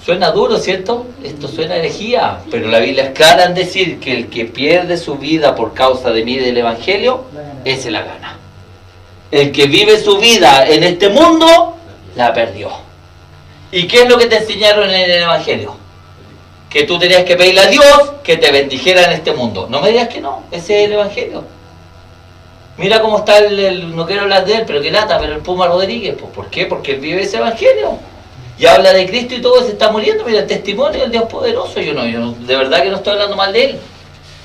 Suena duro, ¿cierto? Esto suena a herejía, pero la Biblia es clara en decir que el que pierde su vida por causa de mí y del Evangelio, ese la gana. El que vive su vida en este mundo, la perdió. ¿Y qué es lo que te enseñaron en el Evangelio? Que tú tenías que pedirle a Dios que te bendijera en este mundo. No me digas que no, ese es el Evangelio. Mira cómo está no quiero hablar de él, pero que lata, pero el Puma Rodríguez. ¿Por qué? Porque él vive ese Evangelio. y habla de Cristo y todo, se está muriendo. Mira el testimonio del Dios poderoso. Yo no, de verdad que no estoy hablando mal de él.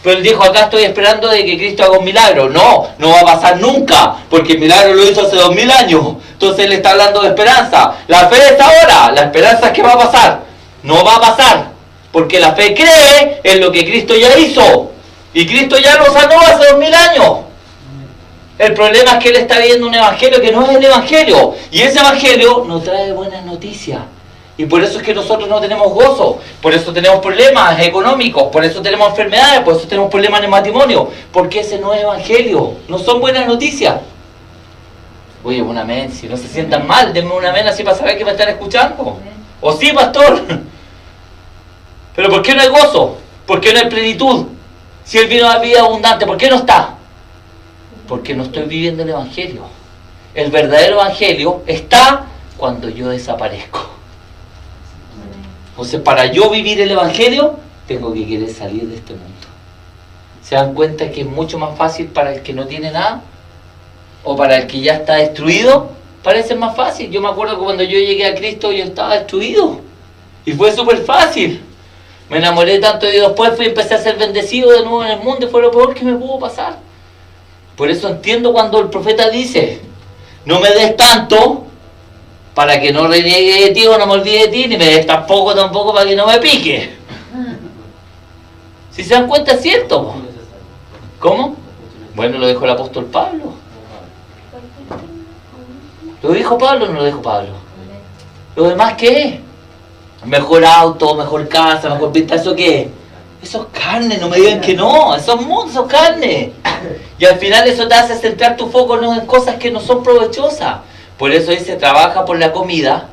Pero él dijo, acá estoy esperando de que Cristo haga un milagro. No va a pasar nunca, porque el milagro lo hizo hace 2000 años. Entonces él está hablando de esperanza. La fe es ahora, la esperanza es que va a pasar. No va a pasar, porque la fe cree en lo que Cristo ya hizo. Y Cristo ya lo sanó hace 2000 años. El problema es que él está viendo un evangelio que no es el evangelio. Y ese evangelio no trae buenas noticias. Y por eso es que nosotros no tenemos gozo. Por eso tenemos problemas económicos. Por eso tenemos enfermedades. Por eso tenemos problemas en el matrimonio. Porque ese no es evangelio. No son buenas noticias. Oye, un amén. Si no se sientan mal, denme un amén así para saber que me están escuchando. O sí, pastor. Pero ¿por qué no hay gozo? ¿Por qué no hay plenitud? Si él vino a la vida abundante, ¿por qué no está? Porque no estoy viviendo el evangelio. El verdadero evangelio está cuando yo desaparezco. Entonces, para yo vivir el evangelio, tengo que querer salir de este mundo. ¿Se dan cuenta que es mucho más fácil para el que no tiene nada? ¿O para el que ya está destruido? Parece más fácil. Yo me acuerdo que cuando yo llegué a Cristo, yo estaba destruido. Y fue súper fácil. Me enamoré tanto de Dios. Después empecé a ser bendecido de nuevo en el mundo y fue lo peor que me pudo pasar. Por eso entiendo cuando el profeta dice, no me des tanto para que no reniegue de ti o no me olvide de ti, ni me des tampoco para que no me pique. Si se dan cuenta, es cierto. ¿Cómo? Bueno, lo dijo el apóstol Pablo. ¿Lo dijo Pablo o no lo dijo Pablo? ¿Lo demás qué es? Mejor auto, mejor casa, mejor pinta, ¿eso qué es? Eso es carne, no me digan que no, eso es mundo, eso es carne. Y al final eso te hace centrar tu foco no en cosas que no son provechosas. Por eso dice, trabaja por la comida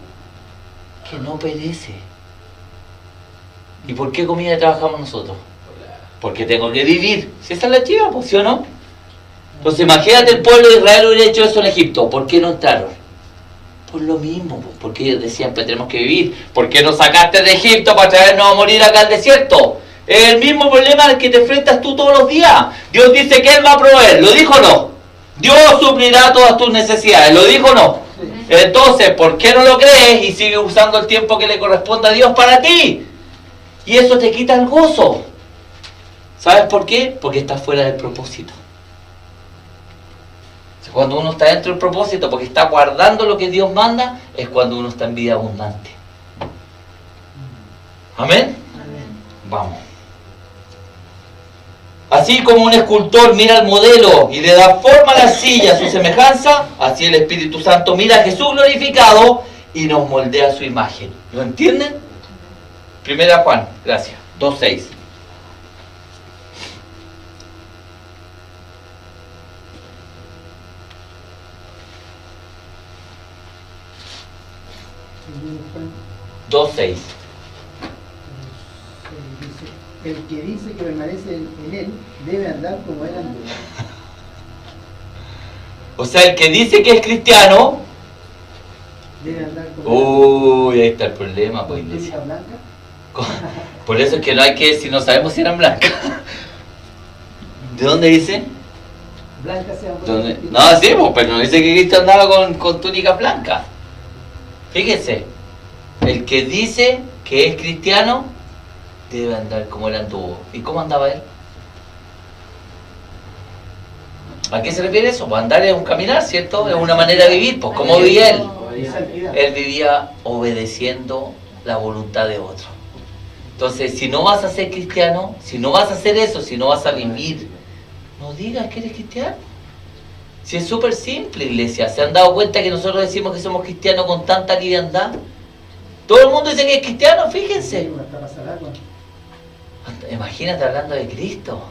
que no perece. ¿Y por qué comida trabajamos nosotros? Porque tengo que vivir. Si esa es la chiva, pues, ¿sí o no? Entonces imagínate el pueblo de Israel hubiera hecho eso en Egipto. ¿Por qué no entraron? Por lo mismo, porque ellos decían, pues tenemos que vivir. ¿Por qué nos sacaste de Egipto para traernos a morir acá al desierto? Es el mismo problema al que te enfrentas tú todos los días. Dios dice que Él va a proveer, ¿lo dijo o no? Dios suplirá todas tus necesidades, ¿lo dijo o no? Entonces, ¿por qué no lo crees y sigues usando el tiempo que le corresponde a Dios para ti? Y eso te quita el gozo. ¿Sabes por qué? Porque estás fuera del propósito. Cuando uno está dentro del propósito, porque está guardando lo que Dios manda, es cuando uno está en vida abundante. ¿Amén? Vamos. Así como un escultor mira al modelo y le da forma a la silla a su semejanza, así el Espíritu Santo mira a Jesús glorificado y nos moldea a su imagen. ¿Lo entienden? Primera Juan, gracias, 2:6. Dice, el que dice que permanece en él debe andar como él andó. O sea, el que dice que es cristiano debe andar como uy, ahí está el problema, pues, iglesia. blanca. Por eso es que no hay que, si no sabemos si eran blancas. ¿De dónde dice? Blanca sea ¿Dónde? No, sí, pues, pero no dice que Cristo andaba con túnica blanca. Fíjense, el que dice que es cristiano debe andar como él anduvo. ¿Y cómo andaba él? ¿A qué se refiere eso? Pues andar es un caminar, ¿cierto? Es una manera de vivir. Pues ¿cómo vivía él? Él vivía obedeciendo la voluntad de otro. Entonces, si no vas a ser cristiano, si no vas a hacer eso, si no vas a vivir, no digas que eres cristiano. Si es súper simple, iglesia. ¿Se han dado cuenta que nosotros decimos que somos cristianos con tanta liviandad? Todo el mundo dice que es cristiano, fíjense. Imagínate hablando de Cristo.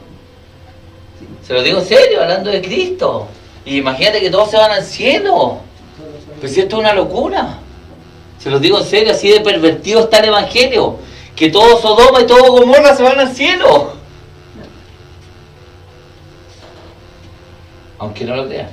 Se lo digo en serio, hablando de Cristo. Y imagínate que todos se van al cielo. Pues esto es una locura. Se lo digo en serio, así de pervertido está el evangelio. Que todo Sodoma y todo Gomorra se van al cielo. Aunque no lo crean.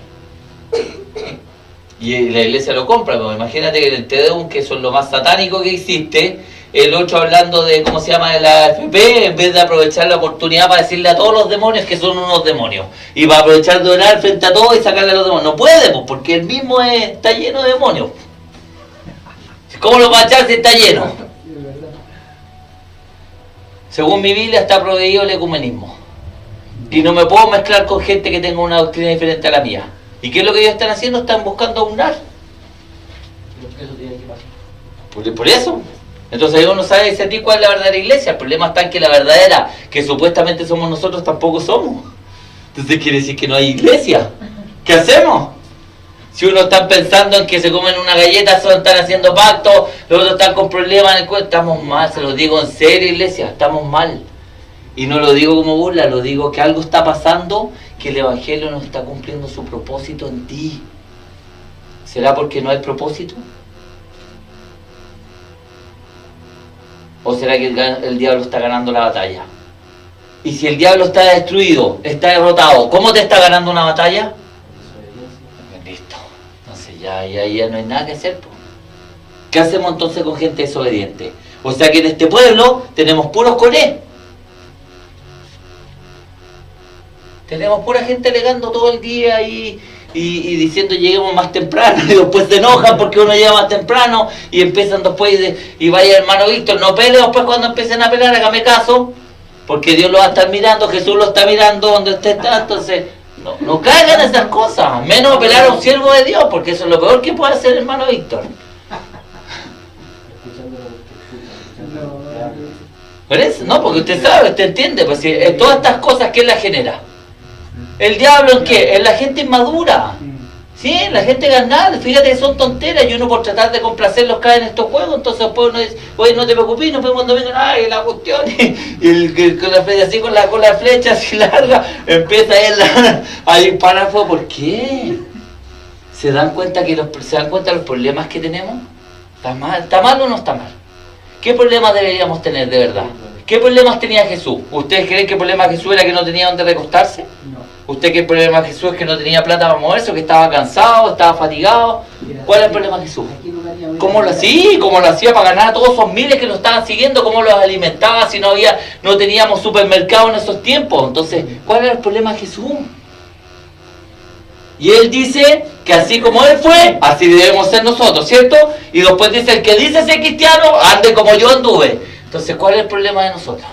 Y la iglesia lo compra, pero imagínate que en el Tedeum, que son lo más satánico que existe, el otro hablando de, ¿cómo se llama?, de la AFP, en vez de aprovechar la oportunidad para decirle a todos los demonios que son unos demonios, y para aprovechar de orar frente a todos y sacarle a los demonios. No puede, pues, porque él mismo está lleno de demonios. ¿Cómo lo va a echar si está lleno? Sí, es verdad. Según mi Biblia está prohibido el ecumenismo. Y no me puedo mezclar con gente que tenga una doctrina diferente a la mía. ¿Y qué es lo que ellos están haciendo? Están buscando aunar. Pero eso tiene que pasar. Por eso. Entonces uno sabe a ti cuál es la verdadera iglesia. El problema está en que la verdadera, que supuestamente somos nosotros, tampoco somos. Entonces quiere decir que no hay iglesia. ¿Qué hacemos? Si uno está pensando en que se comen una galleta, están haciendo pactos, los otros están con problemas en el cuerpo, estamos mal, se lo digo en serio, iglesia, estamos mal. Y no lo digo como burla, lo digo que algo está pasando, que el Evangelio no está cumpliendo su propósito en ti. ¿Será porque no hay propósito? ¿O será que el diablo está ganando la batalla? Y si el diablo está destruido, está derrotado, ¿cómo te está ganando una batalla? Listo. Entonces ya no hay nada que hacer. ¿Qué hacemos entonces con gente desobediente? O sea que en este pueblo tenemos puros coné. Tenemos pura gente alegando todo el día y diciendo lleguemos más temprano, y después se enojan porque uno llega más temprano y empiezan después y vaya hermano Víctor, no pelee después cuando empiecen a pelear, hágame caso, porque Dios lo va a estar mirando, Jesús lo está mirando donde usted está, entonces no caigan esas cosas, menos pelar a un siervo de Dios, porque eso es lo peor que puede hacer hermano Víctor. ¿Por eso? No, porque usted sabe, usted entiende, pues si todas estas cosas, ¿quién las genera? ¿El diablo en qué? En la gente inmadura. Sí, la gente ganada, fíjate que son tonteras y uno por tratar de complacerlos cae en estos juegos, entonces después uno dice, oye, no te preocupes, nos vemos cuando vengan, ay, la cuestión, y con la flecha así, con la flecha así larga, empieza él a disparar fuego. ¿Por qué? ¿Se dan cuenta los problemas que tenemos? ¿Está mal o no está mal? ¿Qué problemas deberíamos tener de verdad? ¿Qué problemas tenía Jesús? ¿Ustedes creen que el problema de Jesús era que no tenía dónde recostarse? No. ¿Usted qué problema de Jesús es que no tenía plata para moverse, o que estaba cansado, estaba fatigado? ¿Cuál es el problema de Jesús? ¿Cómo lo hacía para ganar a todos esos miles que lo estaban siguiendo? ¿Cómo los alimentaba si no teníamos supermercado en esos tiempos? Entonces, ¿cuál era el problema de Jesús? Y él dice que así como él fue, así debemos ser nosotros, ¿cierto? Y después dice, el que dice ser cristiano, ande como yo anduve. Entonces, ¿cuál es el problema de nosotros?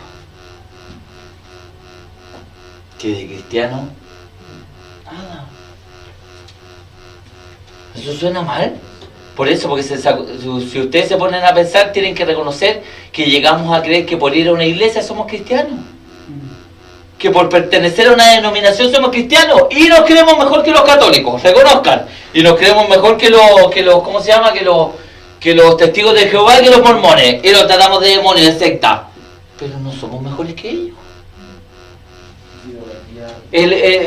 Que de cristiano, nada. ¿Eso suena mal? Por eso, porque si ustedes se ponen a pensar, tienen que reconocer que llegamos a creer que por ir a una iglesia somos cristianos. Que por pertenecer a una denominación somos cristianos y nos creemos mejor que los católicos, reconozcan. Y nos creemos mejor que los ¿cómo se llama? Que los testigos de Jehová y que los mormones. Y los tratamos de demonios, de secta. Pero no somos mejores que ellos.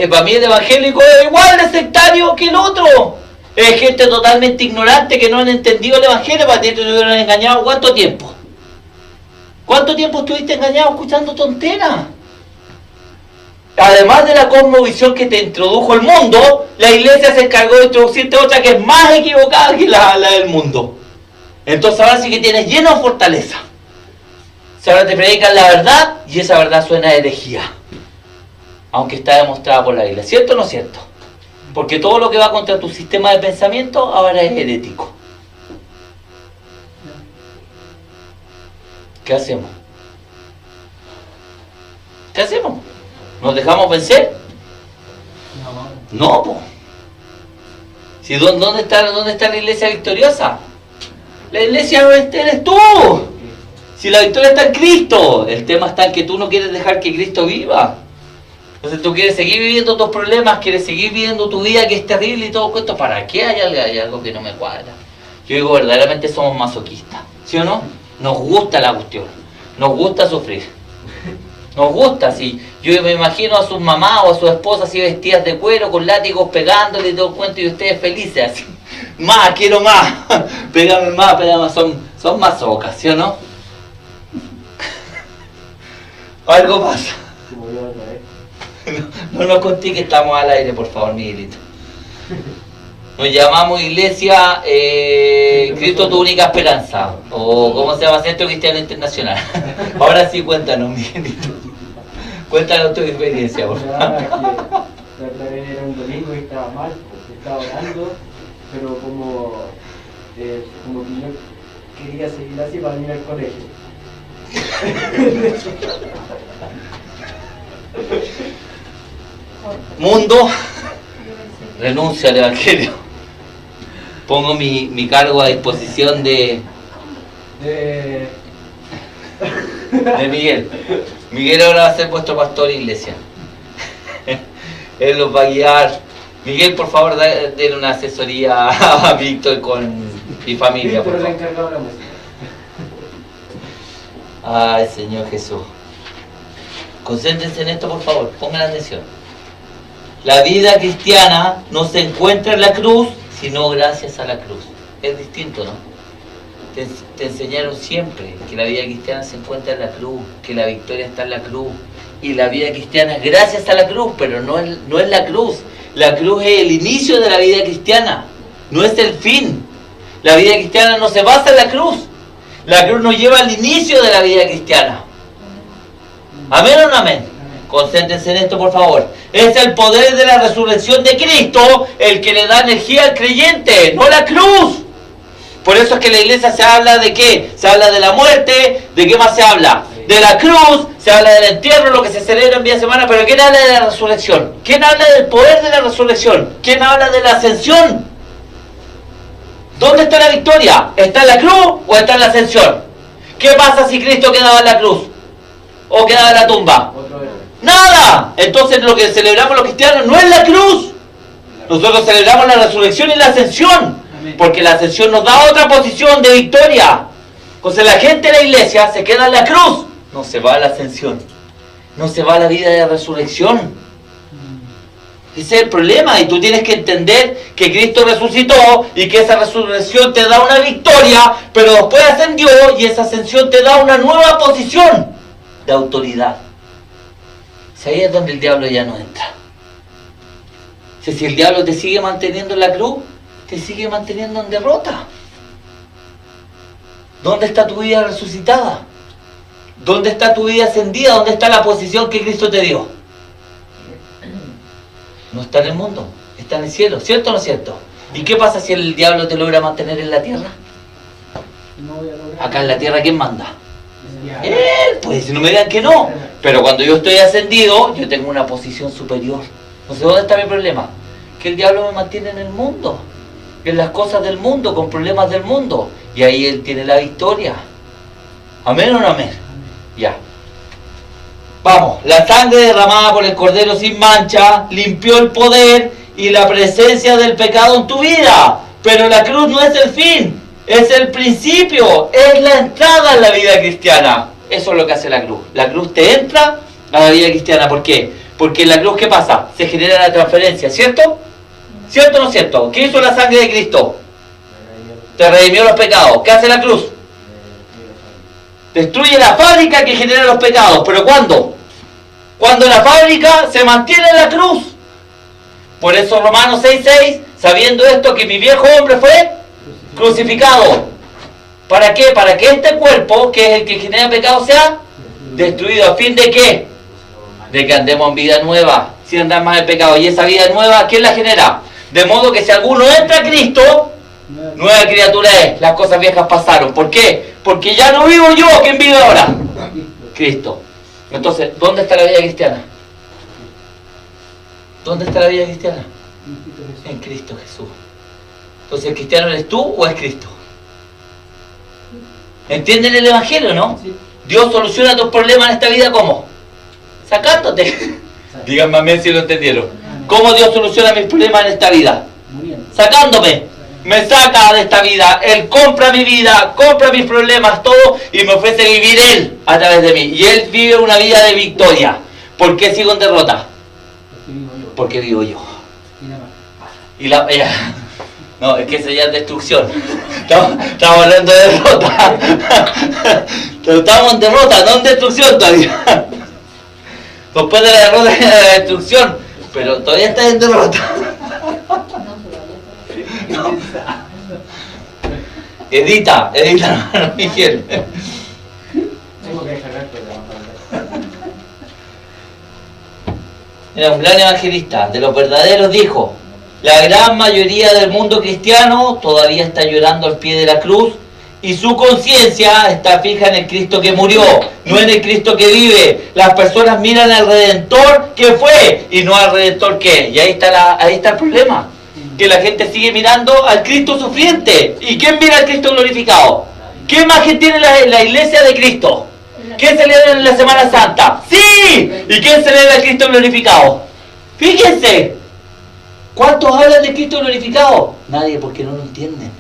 Para mí el evangélico es igual de sectario que el otro. Es gente totalmente ignorante que no han entendido el evangelio. Para ti te hubieran engañado ¿cuánto tiempo? ¿Cuánto tiempo estuviste engañado escuchando tonteras? Además de la cosmovisión que te introdujo el mundo, la iglesia se encargó de introducirte otra que es más equivocada que la del mundo. Entonces ahora sí que tienes lleno de fortaleza. Si ahora te predican la verdad y esa verdad suena a herejía. Aunque está demostrada por la Biblia. ¿Cierto o no cierto? Porque todo lo que va contra tu sistema de pensamiento ahora es herético. ¿Qué hacemos? ¿Qué hacemos? ¿Nos dejamos vencer? No, po. Si, ¿dónde está la iglesia victoriosa? La iglesia no eres tú. Si la victoria está en Cristo. El tema está en que tú no quieres dejar que Cristo viva. Entonces tú quieres seguir viviendo tus problemas, quieres seguir viviendo tu vida que es terrible y todo esto. ¿Para qué hay algo que no me cuadra? Yo digo, verdaderamente somos masoquistas. ¿Sí o no? Nos gusta la cuestión. Nos gusta sufrir. Nos gusta, sí. Yo me imagino a sus mamás o a sus esposas así vestidas de cuero, con látigos pegándole y todo el cuento, y ustedes felices así. Más, quiero más. Pégame más. Son masocas, ¿sí o no? Algo pasa. No nos conté que estamos al aire, por favor, Miguelito. Nos llamamos Iglesia Cristo tu única esperanza. O ¿cómo se llama? Centro Cristiano Internacional. Ahora sí, cuéntanos, Miguelito. Cuéntanos tu experiencia, por favor. La otra vez era un domingo y estaba mal, porque estaba orando, pero como que yo quería seguir así para venir al colegio. Mundo, renuncia al Evangelio. Pongo mi cargo a disposición de Miguel. Miguel ahora va a ser vuestro pastor de iglesia. Él los va a guiar. Miguel, por favor, denle una asesoría a Víctor con mi familia, por Víctor le favor. encargado la música. Ay, Señor Jesús. Concéntrense en esto, por favor. Pongan atención. La vida cristiana no se encuentra en la cruz, sino gracias a la cruz. Es distinto, ¿no? Te enseñaron siempre que la vida cristiana se encuentra en la cruz, que la victoria está en la cruz. Y la vida cristiana es gracias a la cruz, pero no es la cruz. La cruz es el inicio de la vida cristiana, no es el fin. La vida cristiana no se basa en la cruz. La cruz nos lleva al inicio de la vida cristiana. ¿Amén o no amén? Concéntrense en esto, por favor. Es el poder de la resurrección de Cristo el que le da energía al creyente, no la cruz. Por eso es que en la iglesia se habla de qué? Se habla de la muerte. ¿De qué más se habla? De la cruz. Se habla del entierro, lo que se celebra en día de semana. Pero ¿quién habla de la resurrección? ¿Quién habla del poder de la resurrección? ¿Quién habla de la ascensión? ¿Dónde está la victoria? ¿Está en la cruz o está en la ascensión? ¿Qué pasa si Cristo quedaba en la cruz? ¿O quedaba en la tumba? Otro héroe. ¡Nada! Entonces lo que celebramos los cristianos no es la cruz. Nosotros celebramos la resurrección y la ascensión. Porque la ascensión nos da otra posición de victoria. Entonces la gente de la iglesia se queda en la cruz. No se va a la ascensión. No se va a la vida de la resurrección. Ese es el problema. Y tú tienes que entender que Cristo resucitó y que esa resurrección te da una victoria, pero después ascendió y esa ascensión te da una nueva posición de autoridad. Si ahí es donde el diablo ya no entra. Si el diablo te sigue manteniendo en la cruz, te sigue manteniendo en derrota. ¿Dónde está tu vida resucitada? ¿Dónde está tu vida ascendida? ¿Dónde está la posición que Cristo te dio? No está en el mundo, está en el cielo, ¿cierto o no es cierto? ¿Y qué pasa si el diablo te logra mantener en la tierra? No voy a lograr. Acá en la tierra, ¿quién manda? Ya. Él, pues si no me digan que no. Pero cuando yo estoy ascendido, yo tengo una posición superior. No sé dónde está mi problema. Que el diablo me mantiene en el mundo, en las cosas del mundo, con problemas del mundo. Y ahí él tiene la victoria. ¿Amén o no amén? Ya. Vamos, la sangre derramada por el Cordero sin mancha limpió el poder y la presencia del pecado en tu vida. Pero la cruz no es el fin, es el principio, es la entrada en la vida cristiana. Eso es lo que hace la cruz. La cruz te entra a la vida cristiana. ¿Por qué? Porque en la cruz, ¿qué pasa? Se genera la transferencia, ¿cierto? ¿Cierto o no cierto? ¿Qué hizo la sangre de Cristo? Te redimió los pecados. ¿Qué hace la cruz? Destruye la fábrica que genera los pecados. ¿Pero cuándo? Cuando la fábrica se mantiene en la cruz. Por eso Romanos 6:6, sabiendo esto, que mi viejo hombre fue crucificado. ¿Para qué? Para que este cuerpo, que es el que genera pecado, sea destruido. ¿A fin de qué? De que andemos en vida nueva, sin andar más en pecado. Y esa vida nueva, ¿quién la genera? De modo que si alguno entra a Cristo, nueva criatura es. Las cosas viejas pasaron. ¿Por qué? Porque ya no vivo yo. ¿Quién vive ahora? Cristo. Entonces, ¿dónde está la vida cristiana? ¿Dónde está la vida cristiana? En Cristo Jesús. Entonces, ¿el cristiano eres tú o es Cristo? ¿Entienden el Evangelio, no? Dios soluciona tus problemas en esta vida, ¿cómo? Sacándote. Díganme amén si lo entendieron. ¿Cómo Dios soluciona mis problemas en esta vida? Sacándome. Me saca de esta vida. Él compra mi vida, compra mis problemas, todo, y me ofrece vivir Él a través de mí. Y Él vive una vida de victoria. ¿Por qué sigo en derrota? Porque vivo yo. Y la... No, es que eso ya es destrucción. Estamos hablando de derrota. Estamos en derrota, no en destrucción todavía. Después de la derrota viene la destrucción, pero todavía estás en derrota. No. Edita, hermano Miguel. Tengo que descargar el programa. Era un gran evangelista, de los verdaderos, dijo: la gran mayoría del mundo cristiano todavía está llorando al pie de la cruz Y su conciencia está fija en el Cristo que murió, no en el Cristo que vive. Las personas miran al Redentor que fue y no al Redentor que. Y ahí está el problema. Que la gente sigue mirando al Cristo sufriente. ¿Y quién mira al Cristo glorificado? ¿Qué imagen tiene la iglesia de Cristo? ¿Quién celebra en la Semana Santa? ¡Sí! ¿Y quién celebra al Cristo glorificado? Fíjense. ¿Cuántos hablan de Cristo glorificado? Nadie, porque no lo entienden.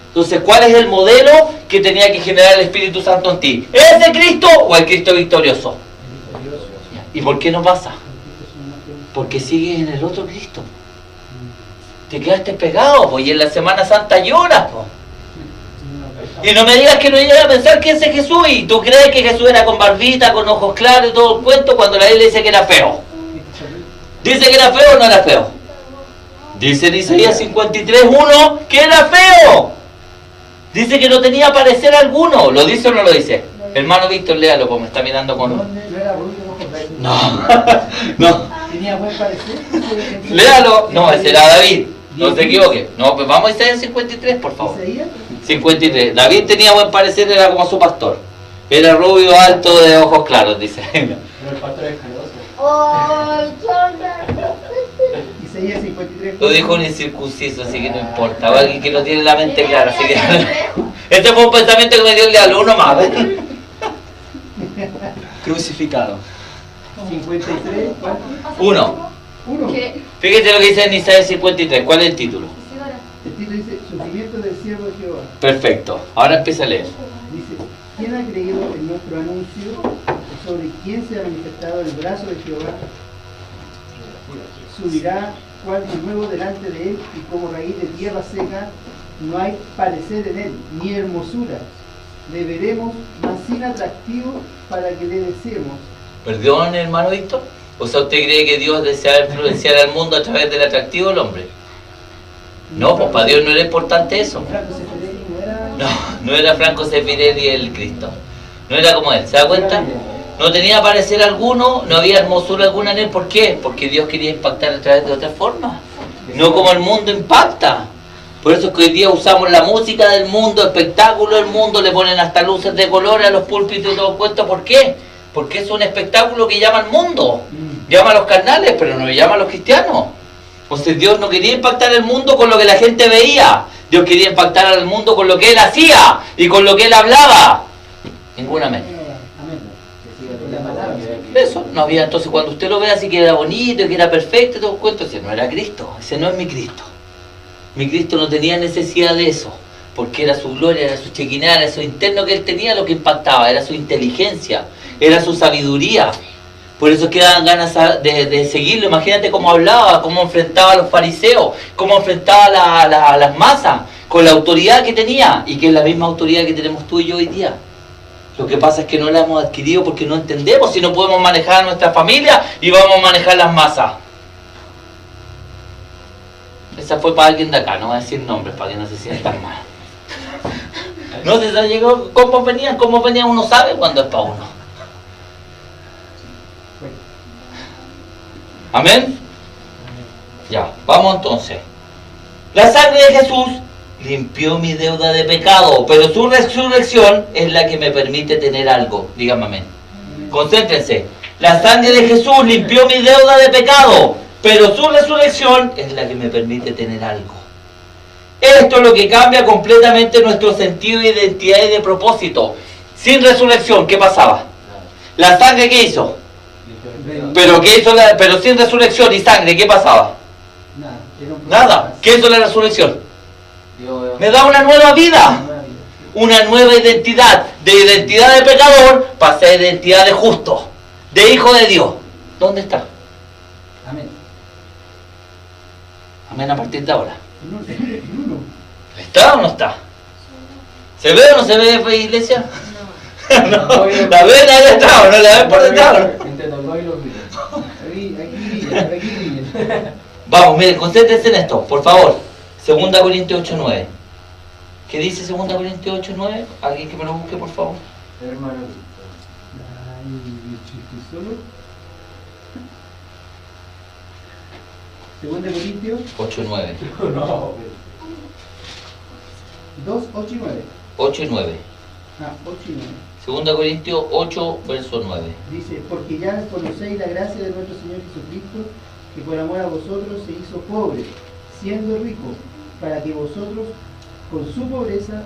Entonces, ¿cuál es el modelo que tenía que generar el Espíritu Santo en ti? ¿Ese Cristo o el Cristo victorioso? ¿Y por qué no pasa? Porque sigues en el otro Cristo. Te quedaste pegado, pues, y en la Semana Santa lloras, pues. Y no me digas que no llegas a pensar que ese es Jesús y tú crees que Jesús era con barbita, con ojos claros y todo el cuento cuando la Biblia dice que era feo. ¿Dice que era feo o no era feo? Dice en Isaías 53:1 que era feo. Dice que no tenía parecer alguno. ¿Lo dice o no lo dice? Hermano Víctor, léalo, pues me está mirando con... No era rubio, ojos verdes. No. Tenía buen parecer. Léalo. No, ese era David. No se equivoque. No, pues vamos a Isaías 53, por favor. ¿Isaías? 53. David tenía buen parecer, era como su pastor. Era rubio, alto, de ojos claros, dice. Pero el pastor es canoso. ¡Ay, Isaías 53. Lo dijo un incircunciso, así que no importa. O alguien que no tiene la mente clara, así que... Este fue un pensamiento que me dio el diablo, uno más. Crucificado. 53, ¿cuánto? Uno. Uno. Fíjate lo que dice en Isaías 53. ¿Cuál es el título? El título dice, sufrimiento del siervo de Jehová. Perfecto. Ahora empieza a leer. Dice, ¿quién ha creído en nuestro anuncio? ¿Sobre quién se ha manifestado el brazo de Jehová? Subirá cual de nuevo delante de él, y como raíz de tierra seca, no hay parecer en él, ni hermosura. Le veremos, mas sin atractivo, para que le deseemos. ¿Perdón, hermano Víctor? ¿O sea, usted cree que Dios desea influenciar al mundo a través del atractivo del hombre? No, pues para Dios no era importante eso. Franco Sefirelli no era... No era Franco Sefirelli el Cristo. No era como él, ¿se da cuenta? No tenía parecer alguno, no había hermosura alguna en él. ¿Por qué? Porque Dios quería impactar a través de otra forma. No como el mundo impacta. Por eso es que hoy día usamos la música del mundo, espectáculo del mundo, le ponen hasta luces de colores a los púlpitos y todo cuento. ¿Por qué? Porque es un espectáculo que llama al mundo, llama a los carnales, pero no llama a los cristianos. Entonces Dios no quería impactar el mundo con lo que la gente veía. Dios quería impactar al mundo con lo que Él hacía y con lo que Él hablaba. Ninguna mente. Eso no había. Entonces cuando usted lo ve así que era bonito y que era perfecto y todo el cuento, ese no era Cristo, ese no es mi Cristo. Mi Cristo no tenía necesidad de eso, porque era su gloria, era su chequinada, era su interno que Él tenía lo que impactaba, era su inteligencia, era su sabiduría. Por eso es que daban ganas de seguirlo. Imagínate cómo hablaba, cómo enfrentaba a los fariseos, cómo enfrentaba a las masas, con la autoridad que tenía, y que es la misma autoridad que tenemos tú y yo hoy día. Lo que pasa es que no la hemos adquirido porque no entendemos si no podemos manejar a nuestra familia y vamos a manejar las masas. Esa fue para alguien de acá, no voy a decir nombres para que no se sientan mal. No se llegó, ¿cómo venían? Uno sabe cuándo es para uno. ¿Amén? Ya, vamos entonces. La sangre de Jesús limpió mi deuda de pecado, pero su resurrección es la que me permite tener algo. Dígame amén. Concéntrense. La sangre de Jesús limpió mi deuda de pecado, pero su resurrección es la que me permite tener algo. Esto es lo que cambia completamente nuestro sentido de identidad y de propósito. Sin resurrección, ¿qué pasaba? La sangre, ¿qué hizo? Pero sin resurrección y sangre, ¿qué pasaba? Nada. ¿Qué hizo la resurrección? Me da una nueva vida, una nueva identidad. De identidad de pecador pasé a identidad de justo, de hijo de Dios. ¿Dónde está? Amén. Amén a partir de ahora. ¿Está o no está? ¿Se ve o no se ve, iglesia? No. ¿La ven ahí detrás o no la ven por detrás? Entre los dos y los míos. Aquí. Vamos, miren, concéntrense en esto, por favor. 2 Corintios 8:9. ¿Qué dice 2 Corintios 8:9? ¿Alguien que me lo busque, por favor? Hermano. Segunda de Corintios 8:9. No. 2, 8 y 9. 8 y 9. 8 y 9. 2 Corintios 8, verso 9. Dice, porque ya conocéis la gracia de nuestro Señor Jesucristo, que por amor a vosotros se hizo pobre, siendo rico, para que vosotros con su pobreza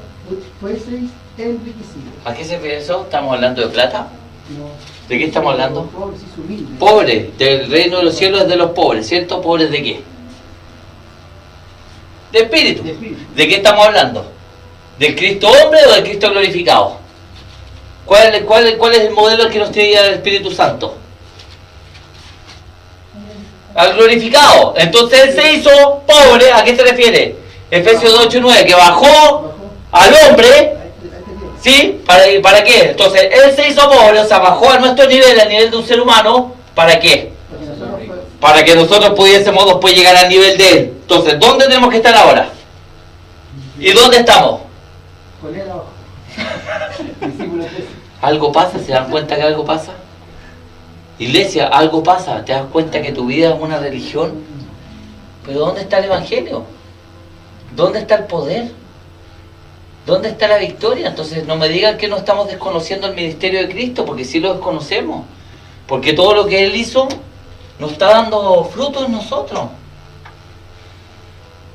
fueseis enriquecidos. ¿A qué se refiere eso? ¿Estamos hablando de plata? No, ¿De qué estamos hablando? pobres y humildes. Pobres, del reino de los cielos es de los pobres, ¿cierto? ¿Pobres de qué? De espíritu. De espíritu. ¿De qué estamos hablando? ¿Del Cristo hombre o del Cristo glorificado? ¿Cuál es el modelo que nos tiene el Espíritu Santo? Al glorificado. Entonces Él se hizo pobre. ¿A qué se refiere? Efesios 8 y 9, que bajó al hombre. ¿Sí? ¿Para qué? Entonces Él se hizo pobre, o sea, bajó a nuestro nivel, al nivel de un ser humano. ¿Para qué? Para que nosotros pudiésemos después llegar al nivel de Él. Entonces, ¿dónde tenemos que estar ahora? ¿Y dónde estamos? Con él abajo. Versículo 13. ¿Algo pasa? ¿Se dan cuenta que algo pasa? Iglesia, algo pasa. ¿Te das cuenta que tu vida es una religión? ¿Pero dónde está el Evangelio? ¿Dónde está el poder? ¿Dónde está la victoria? Entonces no me digan que no estamos desconociendo el ministerio de Cristo, porque sí lo desconocemos. Porque todo lo que Él hizo nos está dando fruto en nosotros.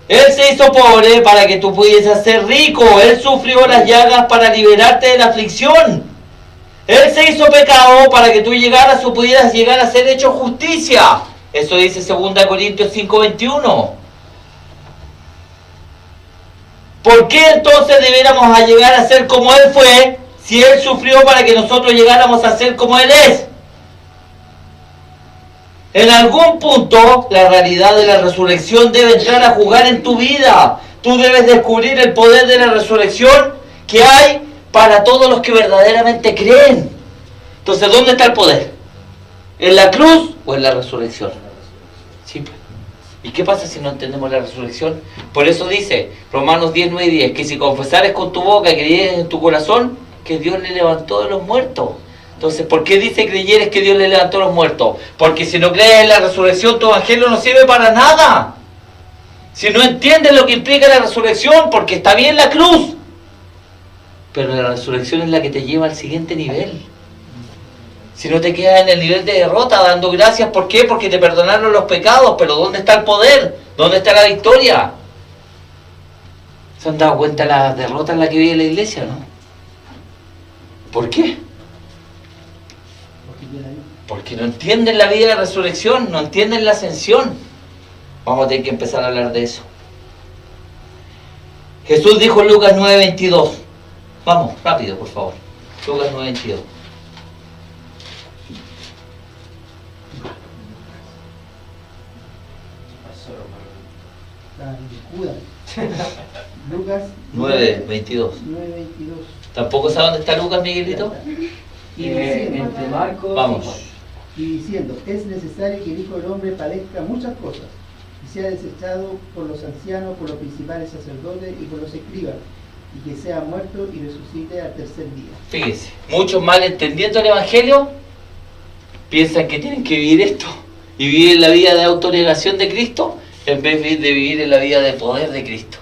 Él se hizo pobre para que tú pudieses ser rico. Él sufrió las llagas para liberarte de la aflicción. Él se hizo pecado para que tú llegaras o pudieras llegar a ser hecho justicia. Eso dice 2 Corintios 5:21. ¿Por qué entonces debiéramos a llegar a ser como Él fue, si Él sufrió para que nosotros llegáramos a ser como Él es? En algún punto, la realidad de la resurrección debe entrar a jugar en tu vida. Tú debes descubrir el poder de la resurrección que hay para todos los que verdaderamente creen. Entonces, ¿dónde está el poder? ¿En la cruz o en la resurrección? Simple. ¿Y qué pasa si no entendemos la resurrección? Por eso dice Romanos 10, 9 y 10, que si confesares con tu boca y creyeres en tu corazón que Dios le levantó de los muertos. Entonces, ¿por qué dice creyeres que Dios le levantó a los muertos? Porque si no crees en la resurrección, tu evangelio no sirve para nada. Si no entiendes lo que implica la resurrección, porque está bien la cruz, pero la resurrección es la que te lleva al siguiente nivel. Si no te quedas en el nivel de derrota, dando gracias, ¿por qué? Porque te perdonaron los pecados, pero ¿dónde está el poder? ¿Dónde está la victoria? ¿Se han dado cuenta de la derrota en la que vive la iglesia, no? ¿Por qué? Porque no entienden la vida de la resurrección, no entienden la ascensión. Vamos a tener que empezar a hablar de eso. Jesús dijo en Lucas 9:22. Vamos, rápido, por favor. Lucas 9:22. Lucas 9:22. 9:22. ¿Tampoco sabe dónde está Lucas, Miguelito? Y diciendo, Entre Marcos. Vamos. y diciendo, es necesario que el Hijo del Hombre padezca muchas cosas y sea desechado por los ancianos, por los principales sacerdotes y por los escribas, y que sea muerto y resucite al tercer día. Fíjense, muchos mal entendiendo el Evangelio piensan que tienen que vivir esto y vivir la vida de autonegación de Cristo en vez de vivir en la vida de poder de Cristo.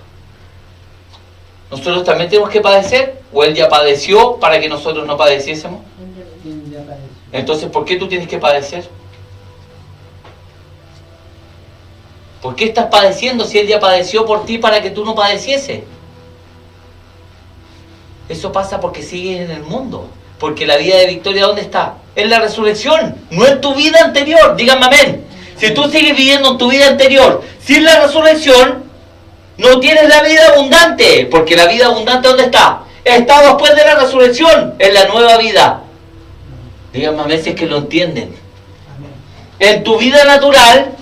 ¿Nosotros también tenemos que padecer? ¿O Él ya padeció para que nosotros no padeciésemos? Ya padeció. Entonces, ¿por qué tú tienes que padecer? ¿Por qué estás padeciendo si Él ya padeció por ti para que tú no padecieses? Eso pasa porque sigues en el mundo. Porque la vida de victoria, ¿dónde está? En la resurrección, no en tu vida anterior. Díganme amén. Si tú sigues viviendo en tu vida anterior sin la resurrección, no tienes la vida abundante. Porque la vida abundante, ¿dónde está? Está después de la resurrección, en la nueva vida. Díganme amén si es que lo entienden. En tu vida natural,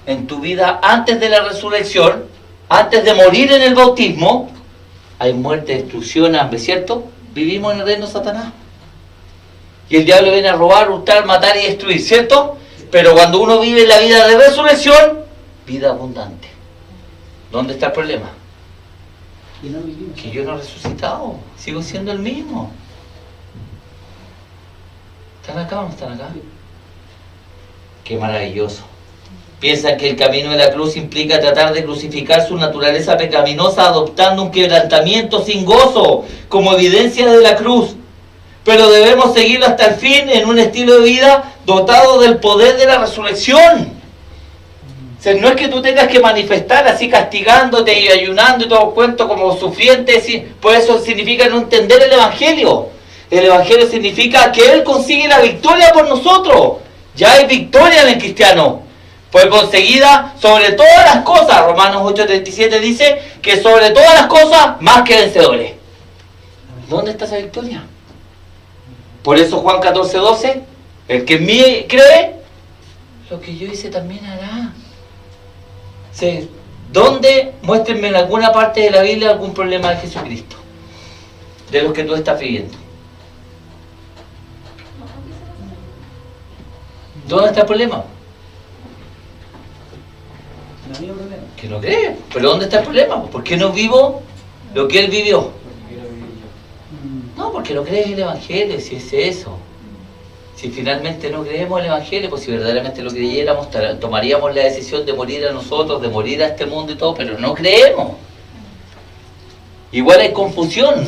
en tu vida antes de la resurrección, antes de morir en el bautismo, hay muerte, destrucción, hambre, ¿cierto? Vivimos en el reino de Satanás. Y el diablo viene a robar, hurtar, matar y destruir, ¿cierto? Pero cuando uno vive la vida de resurrección, vida abundante. ¿Dónde está el problema? Que no vivimos. Que yo no he resucitado, sigo siendo el mismo. ¿Están acá o no están acá? Qué maravilloso. Piensan que el camino de la cruz implica tratar de crucificar su naturaleza pecaminosa adoptando un quebrantamiento sin gozo como evidencia de la cruz. Pero debemos seguirlo hasta el fin en un estilo de vida dotado del poder de la resurrección. O sea, no es que tú tengas que manifestar así castigándote y ayunando y todo el cuento como sufriente, por eso significa no entender el Evangelio. El Evangelio significa que Él consigue la victoria por nosotros. Ya hay victoria en el cristiano. Fue conseguida sobre todas las cosas. Romanos 8:37 dice que sobre todas las cosas más que vencedores. ¿Dónde está esa victoria? Por eso Juan 14:12, el que en mí cree, lo que yo hice también hará. Sí. ¿Dónde? Muéstrenme en alguna parte de la Biblia algún problema de Jesucristo, de los que tú estás viviendo. ¿Dónde está el problema? No había problema. Que no cree. ¿Pero dónde está el problema? ¿Por qué no vivo lo que Él vivió? No, porque no crees en el Evangelio, si es eso. Si finalmente no creemos en el Evangelio, pues si verdaderamente lo creyéramos, tomaríamos la decisión de morir a nosotros, de morir a este mundo y todo, pero no creemos. Igual hay confusión.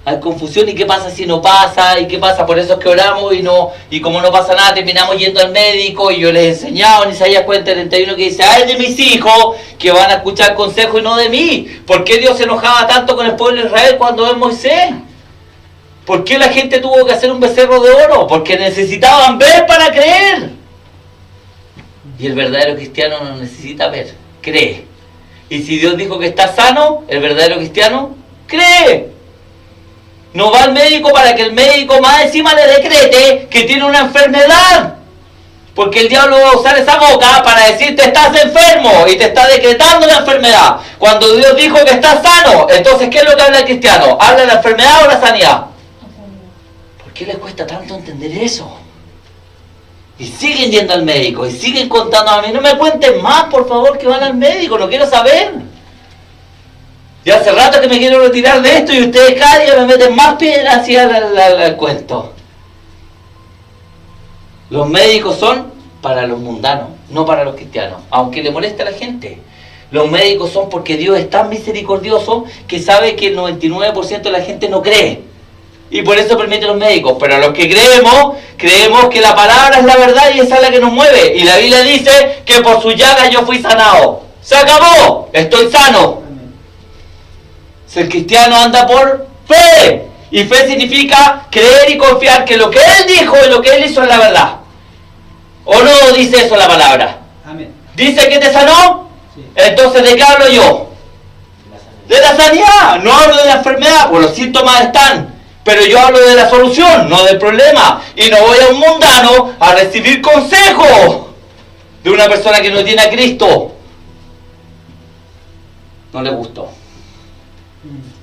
Hay confusión, ¿y qué pasa si no pasa? ¿Y qué pasa? Por eso es que oramos y como no pasa nada, terminamos yendo al médico. Y yo les he enseñado en Isaías 40:31 que dice: ¡ay de mis hijos que van a escuchar consejo y no de mí! ¿Por qué Dios se enojaba tanto con el pueblo de Israel cuando es Moisés? ¿Por qué la gente tuvo que hacer un becerro de oro? Porque necesitaban ver para creer. Y el verdadero cristiano no necesita ver, cree. Y si Dios dijo que está sano, el verdadero cristiano cree. No va al médico para que el médico más encima le decrete que tiene una enfermedad. Porque el diablo va a usar esa boca para decirte estás enfermo y te está decretando la enfermedad. Cuando Dios dijo que estás sano, entonces ¿qué es lo que habla el cristiano? ¿Habla la enfermedad o la sanidad? ¿Por qué les cuesta tanto entender eso? Y siguen yendo al médico y siguen contando a mí. No me cuenten más, por favor, que van al médico, no quiero saber. Ya hace rato que me quiero retirar de esto y ustedes cada día me meten más piedras hacia el cuento. Los médicos son para los mundanos, no para los cristianos, aunque le moleste a la gente. Los médicos son porque Dios es tan misericordioso que sabe que el 99% de la gente no cree. Y por eso permite los médicos. Pero a los que creemos que la palabra es la verdad y esa es la que nos mueve. Y la Biblia dice que por su llaga yo fui sanado. ¡Se acabó! Estoy sano. Si el cristiano anda por fe, y fe significa creer y confiar que lo que Él dijo y lo que Él hizo es la verdad. ¿O no dice eso la palabra? Amén. ¿Dice que te sanó? Sí. Entonces, ¿de qué hablo yo? De la sanidad. No hablo de la enfermedad, pues los síntomas están. Pero yo hablo de la solución, no del problema. Y no voy a un mundano a recibir consejo de una persona que no tiene a Cristo. No le gustó.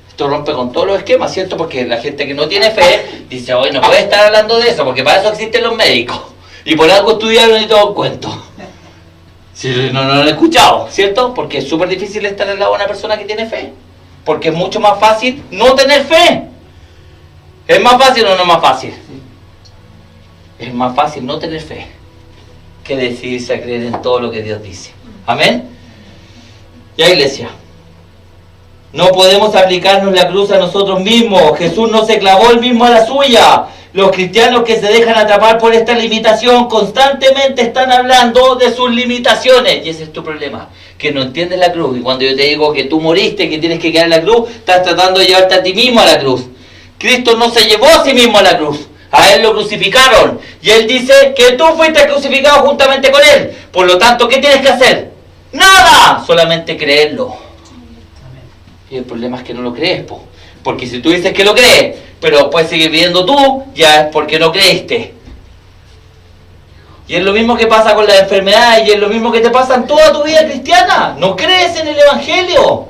Esto rompe con todos los esquemas, ¿cierto? Porque la gente que no tiene fe dice: hoy no puede estar hablando de eso, porque para eso existen los médicos. Y por algo estudiaron y todo el cuento. Si no lo han escuchado, ¿cierto? Porque es súper difícil estar al lado de una persona que tiene fe. Porque es mucho más fácil no tener fe. ¿Es más fácil o no es más fácil? Es más fácil no tener fe que decidirse a creer en todo lo que Dios dice. ¿Amén? Ya, iglesia. No podemos aplicarnos la cruz a nosotros mismos. Jesús no se clavó él mismo a la suya. Los cristianos que se dejan atrapar por esta limitación constantemente están hablando de sus limitaciones. Y ese es tu problema, que no entiendes la cruz. Y cuando yo te digo que tú moriste, que tienes que quedar en la cruz, estás tratando de llevarte a ti mismo a la cruz. Cristo no se llevó a sí mismo a la cruz. A Él lo crucificaron. Y Él dice que tú fuiste crucificado juntamente con Él. Por lo tanto, ¿qué tienes que hacer? ¡Nada! Solamente creerlo. Y el problema es que no lo crees, porque si tú dices que lo crees, pero puedes seguir viviendo tú, ya es porque no creíste. Y es lo mismo que pasa con las enfermedades, y es lo mismo que te pasa en toda tu vida cristiana. No crees en el Evangelio.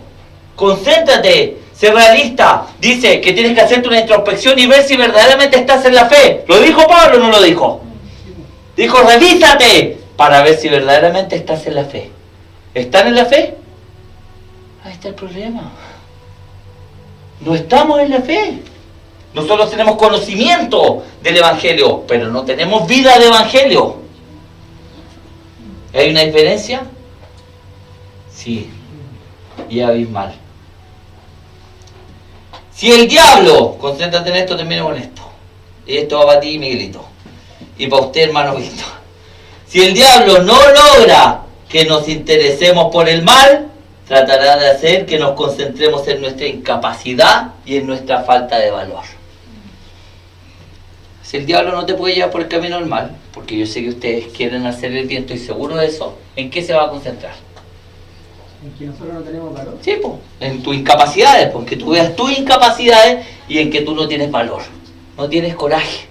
Concéntrate, sé realista. Dice que tienes que hacerte una introspección y ver si verdaderamente estás en la fe. ¿Lo dijo Pablo o no lo dijo? Dijo: revísate para ver si verdaderamente estás en la fe. ¿Están en la fe? Ahí está el problema. No estamos en la fe. Nosotros tenemos conocimiento del Evangelio, pero no tenemos vida de Evangelio. ¿Hay una diferencia? Sí, y es abismal. Si el diablo, concéntrate en esto, termino con esto. Y esto va para ti, Miguelito. Y para usted, hermano Víctor. Si el diablo no logra que nos interesemos por el mal, tratará de hacer que nos concentremos en nuestra incapacidad y en nuestra falta de valor. Si el diablo no te puede llevar por el camino del mal, porque yo sé que ustedes quieren hacer el bien, estoy seguro de eso, ¿en qué se va a concentrar? En que nosotros no tenemos valor. Sí, pues, en tus incapacidades, porque tú veas tus incapacidades y en que tú no tienes valor, no tienes coraje.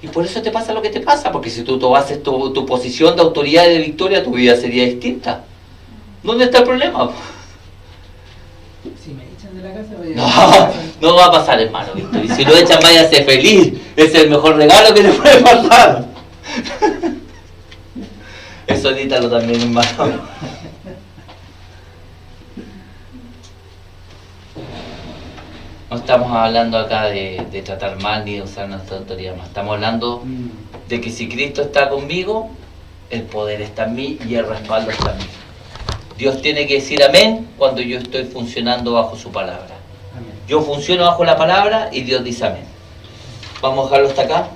Y por eso te pasa lo que te pasa, porque si tú tomases tu posición de autoridad y de victoria, tu vida sería distinta. ¿Dónde está el problema? Si me echan de la casa, voy a... No va a pasar, hermano Víctor. Y si lo echan, váyase feliz. Es el mejor regalo que le puede pasar. Eso edítalo también, hermano. No estamos hablando acá de tratar mal ni de usar nuestra autoridad más. Estamos hablando de que si Cristo está conmigo, el poder está en mí y el respaldo está en mí. Dios tiene que decir amén cuando yo estoy funcionando bajo su palabra. Amén. Yo funciono bajo la palabra y Dios dice amén. Vamos a dejarlo hasta acá.